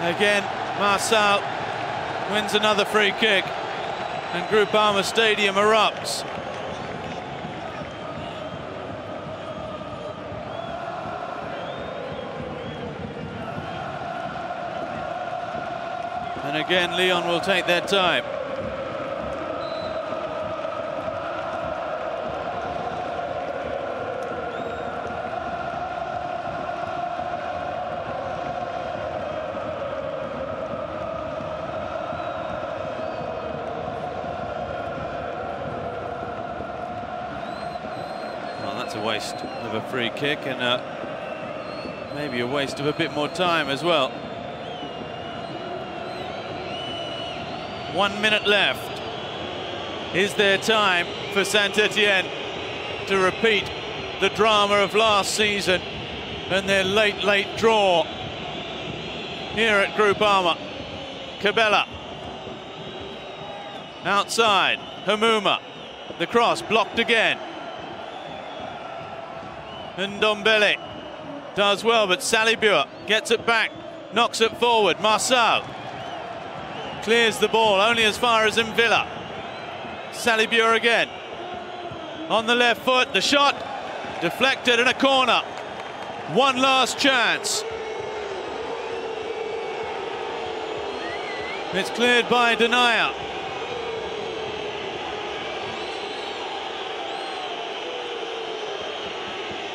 Again, Marçal wins another free kick, and Groupama Stadium erupts. And again, Lyon will take their time. That's a waste of a free kick, and maybe a waste of a bit more time as well. 1 minute left. Is there time for Saint Etienne to repeat the drama of last season and their late draw here at Groupama? Cabella outside, Hamouma, the cross blocked again. And Ndombele does well, but Salibuur gets it back, knocks it forward. Marçal clears the ball only as far as Mvila. Salibuur again on the left foot, the shot deflected in a corner. One last chance. It's cleared by Denayer.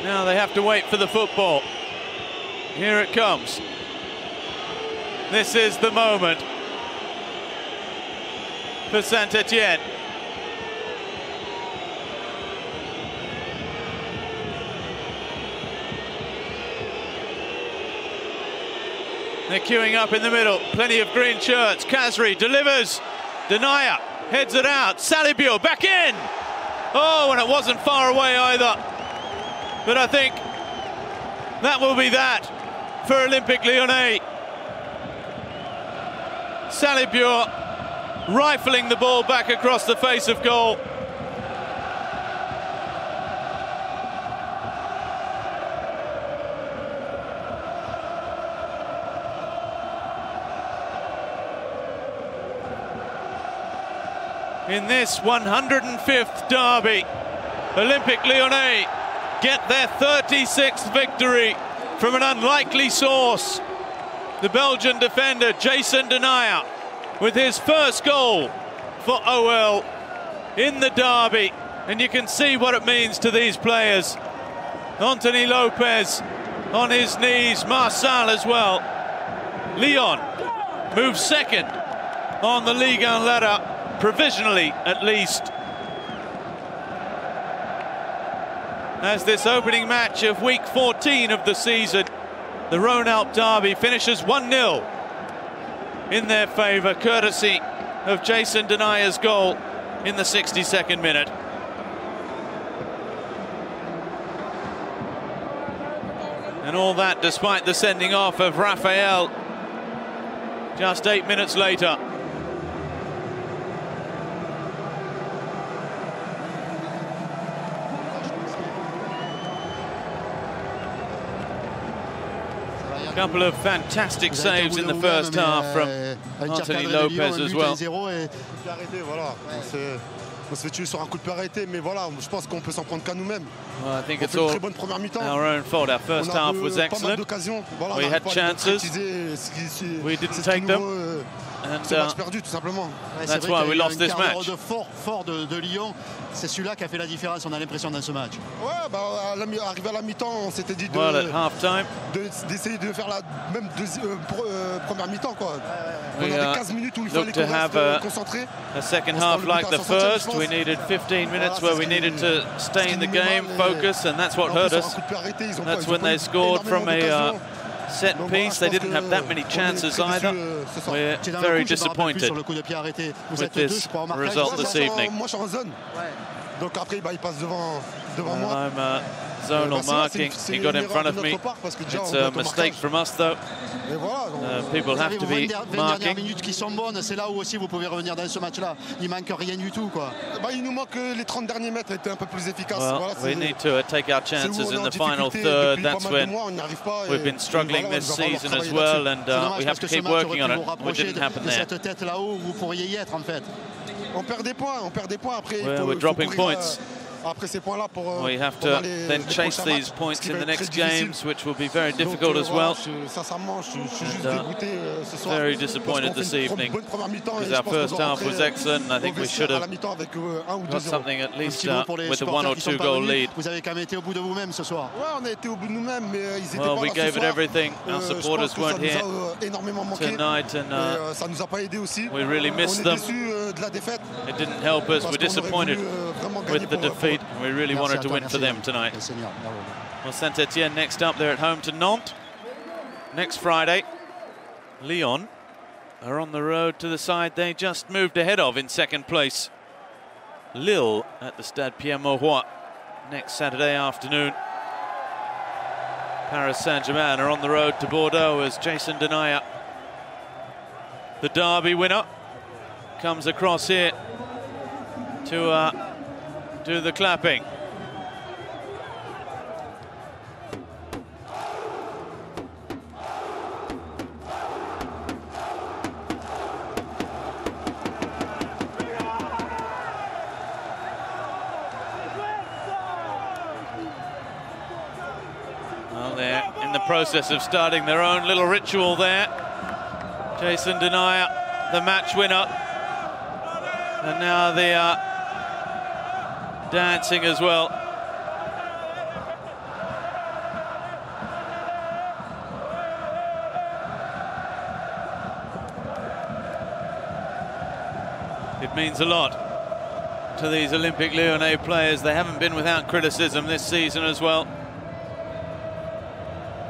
Now they have to wait for the football. Here it comes. This is the moment for Saint Etienne. They're queuing up in the middle. Plenty of green shirts. Khazri delivers. Denayer heads it out. Salibuur back in. Oh, and it wasn't far away either. But I think that will be that for Olympique Lyonnais. Salibuur rifling the ball back across the face of goal. In this 105th derby, Olympique Lyonnais get their 36th victory from an unlikely source. The Belgian defender Jason Denayer with his first goal for OL in the derby, and you can see what it means to these players. Anthony Lopez on his knees, Marçal as well. Lyon moves second on the Ligue 1 ladder, provisionally at least. as this opening match of week 14 of the season. The Rhône-Alpes derby finishes 1-0 in their favour, courtesy of Jason Denaya's goal in the 62nd minute. And all that despite the sending off of Raphael just 8 minutes later. A couple of fantastic saves in the first half from Anthony Lopez as well. On se fait tuer sur un coup de pied arrêté, mais voilà, je pense qu'on peut s'en prendre qu'à nous-mêmes. Well, I think it's all our own fault. Our first half was excellent. We had chances. We didn't take them. And that's why we lost this match. Fort de Lyon, c'est celui-là qui a fait la différence, on a l'impression, dans ce match. Ouais, bah, arrivé à la mi-temps, on s'était dit d'essayer de faire la même première mi-temps, quoi. On avait 15 minutes où il fallait qu'on reste concentré. A second half like the first. We needed 15 minutes where we needed to stay in the game, focus, and that's what hurt us. That's when they scored from a set piece. They didn't have that many chances either. We're very disappointed with this result this evening. I'm zonal marking. He got in front of me. It's a mistake from us, though. People have to be marking. C'est là où aussi vous pouvez revenir dans ce match-là. Il manque rien du tout, quoi. Il nous manque les 30 derniers mètres étaient un peu plus efficaces. We need to take our chances in the final third. That's when we've been struggling this season as well, and we have to keep working on it. It didn't happen there. Cette tête là-haut, vous pourriez y être, en fait. On perd des points après. We're dropping points. Après ces points-là we have to then chase these points in the next games, which will be very difficult as well. Very disappointed this evening because our first half was excellent, and I think we should have got something at least with a 1 or 2 goal lead. Well, we gave it everything. Our supporters weren't here tonight, and we really missed them. It didn't help us. We're disappointed with the defeat. We really wanted to win for them tonight. Well, Saint Etienne next up. They're at home to Nantes next Friday. Lyon are on the road to the side they just moved ahead of in second place. Lille at the Stade Pierre-Mauroy next Saturday afternoon. Paris Saint-Germain are on the road to Bordeaux as Jason Denaya, the derby winner, comes across here to do the clapping. Well, they're in the process of starting their own little ritual there. Jason Denaya, the match winner, and now they are dancing as well. It means a lot to these Olympique Lyonnais players. They haven't been without criticism this season as well.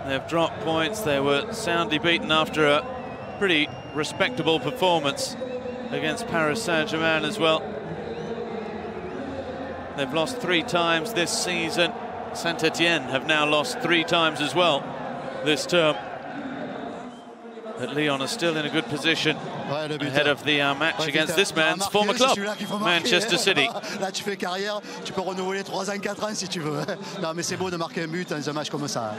They've dropped points. They were soundly beaten after a pretty respectable performance against Paris Saint-Germain as well. They've lost 3 times this season. Saint Etienne have now lost 3 times as well this term. But Lyon are still in a good position ahead of the match against this man's former club, Manchester City. Là, tu fais carrière, tu peux renouveler 3 ans, 4 ans si tu veux. Non, mais c'est beau de marquer un but dans un match comme ça.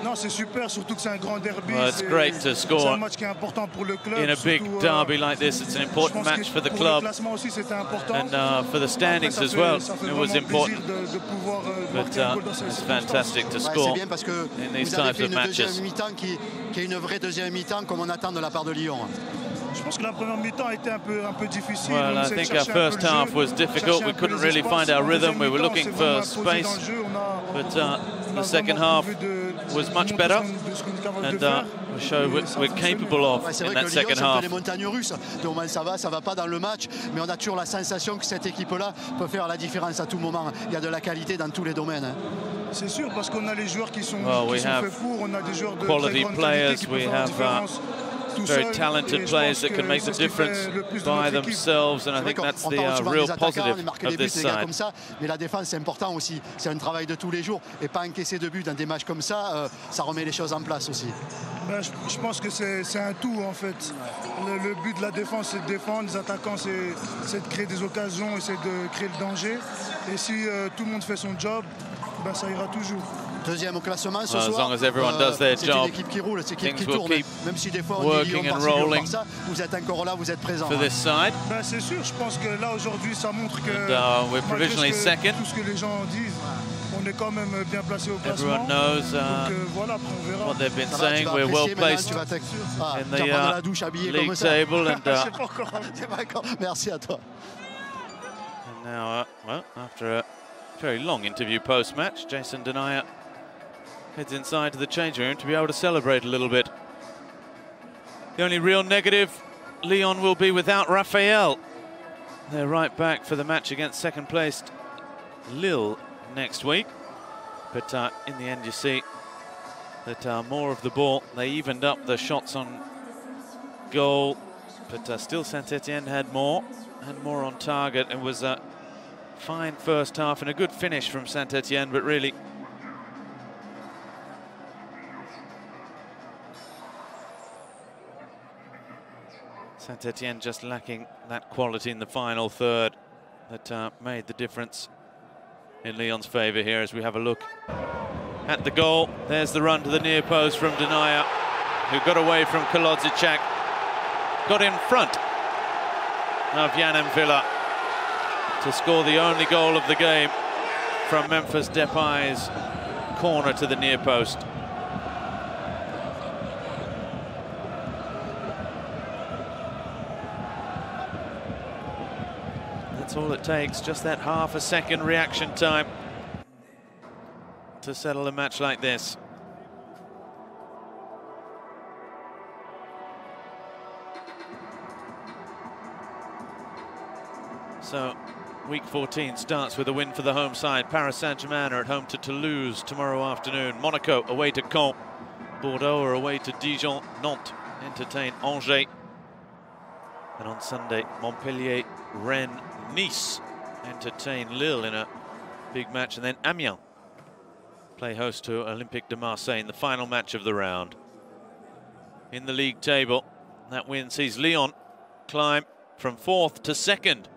Non, c'est super, surtout que c'est un grand derby. Well, it's great to score un match qui est important pour le club, in a big derby like this. It's an important match for the club, and for the standings as well. It was important, but it's fantastic to score in these types of matches. Qui est une vraie deuxième mi-temps comme on attend de la part de Lyon. Je pense que la première mi-temps a été un peu difficile. Well, I think our first half was difficult. We couldn't really find our rhythm. We were looking for space, but the second half was much better, and we showed what we're capable of in that second half. Les montagnes russes, de moment ça va pas dans le match, mais on a toujours la sensation que cette équipe-là peut faire la différence à tout moment. Il y a de la qualité dans tous les domaines. C'est sûr, parce qu'on a les joueurs qui sont faits pour, on a des joueurs de quality players, we have very talented players that can make the difference by themselves, and I think that's the real positive of this side. Mais la défense, c'est important aussi. C'est un travail de tous les jours, et pas encaisser de but dans des matchs comme ça, ça remet les choses en place aussi. Ben, je pense que c'est un tout en fait. Le but de la défense, c'est de défendre. Les attaquants, c'est de créer des occasions et c'est de créer le danger. Et si tout le monde fait son job, ben, ça ira toujours. Deuxième au classement ce soir. As long as everyone does their job, l'équipe qui roule, c'est l'équipe qui will tourne. keep Même si des fois on dit Lyon par ça, vous êtes encore là, vous êtes présent. For this side. Ben, c'est sûr, je pense que là aujourd'hui ça montre que we're provisionally second. Tout ce que les gens disent, on est quand même bien placé au classement. Everyone knows donc, voilà, on verra. what they've been saying. We're well placed in the league table, and merci à toi. And now, well, after a very long interview post-match, Jason Denayer heads inside to the changing room to be able to celebrate a little bit. The only real negative, Lyon will be without Raphael. They're right back for the match against second-placed Lille next week. But in the end, you see that more of the ball. They evened up the shots on goal, but still Saint-Etienne had more and more on target. It was a fine first half and a good finish from Saint-Etienne, but really Saint-Etienne just lacking that quality in the final third that made the difference in Lyon's favour here as we have a look at the goal. There's the run to the near post from Denayer, who got away from Kolodziejczak, got in front of Jan Villa to score the only goal of the game from Memphis Depay's corner to the near post. That's all it takes, just that half a second reaction time to settle a match like this. So, week 14 starts with a win for the home side. Paris Saint-Germain are at home to Toulouse tomorrow afternoon. Monaco away to Caen. Bordeaux are away to Dijon. Nantes entertain Angers. And on Sunday, Montpellier, Rennes, Nice entertain Lille in a big match. And then Amiens play host to Olympique de Marseille in the final match of the round. In the league table, that win sees Lyon climb from 4th to 2nd,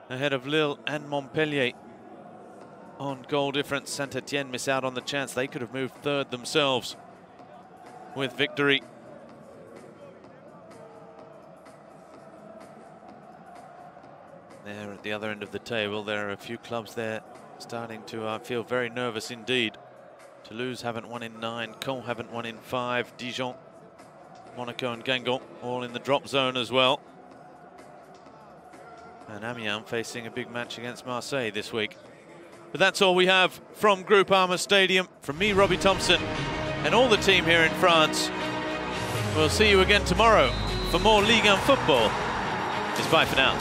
ahead of Lille and Montpellier. On goal difference, Saint-Etienne miss out on the chance. They could have moved 3rd themselves with victory. There at the other end of the table, there are a few clubs there starting to feel very nervous indeed. Toulouse haven't won in 9, Caen haven't won in 5, Dijon, Monaco and Guingamp all in the drop zone as well. And Amiens facing a big match against Marseille this week. But that's all we have from Groupama Stadium. From me, Robbie Thompson, and all the team here in France. We'll see you again tomorrow for more Ligue 1 football. It's bye for now.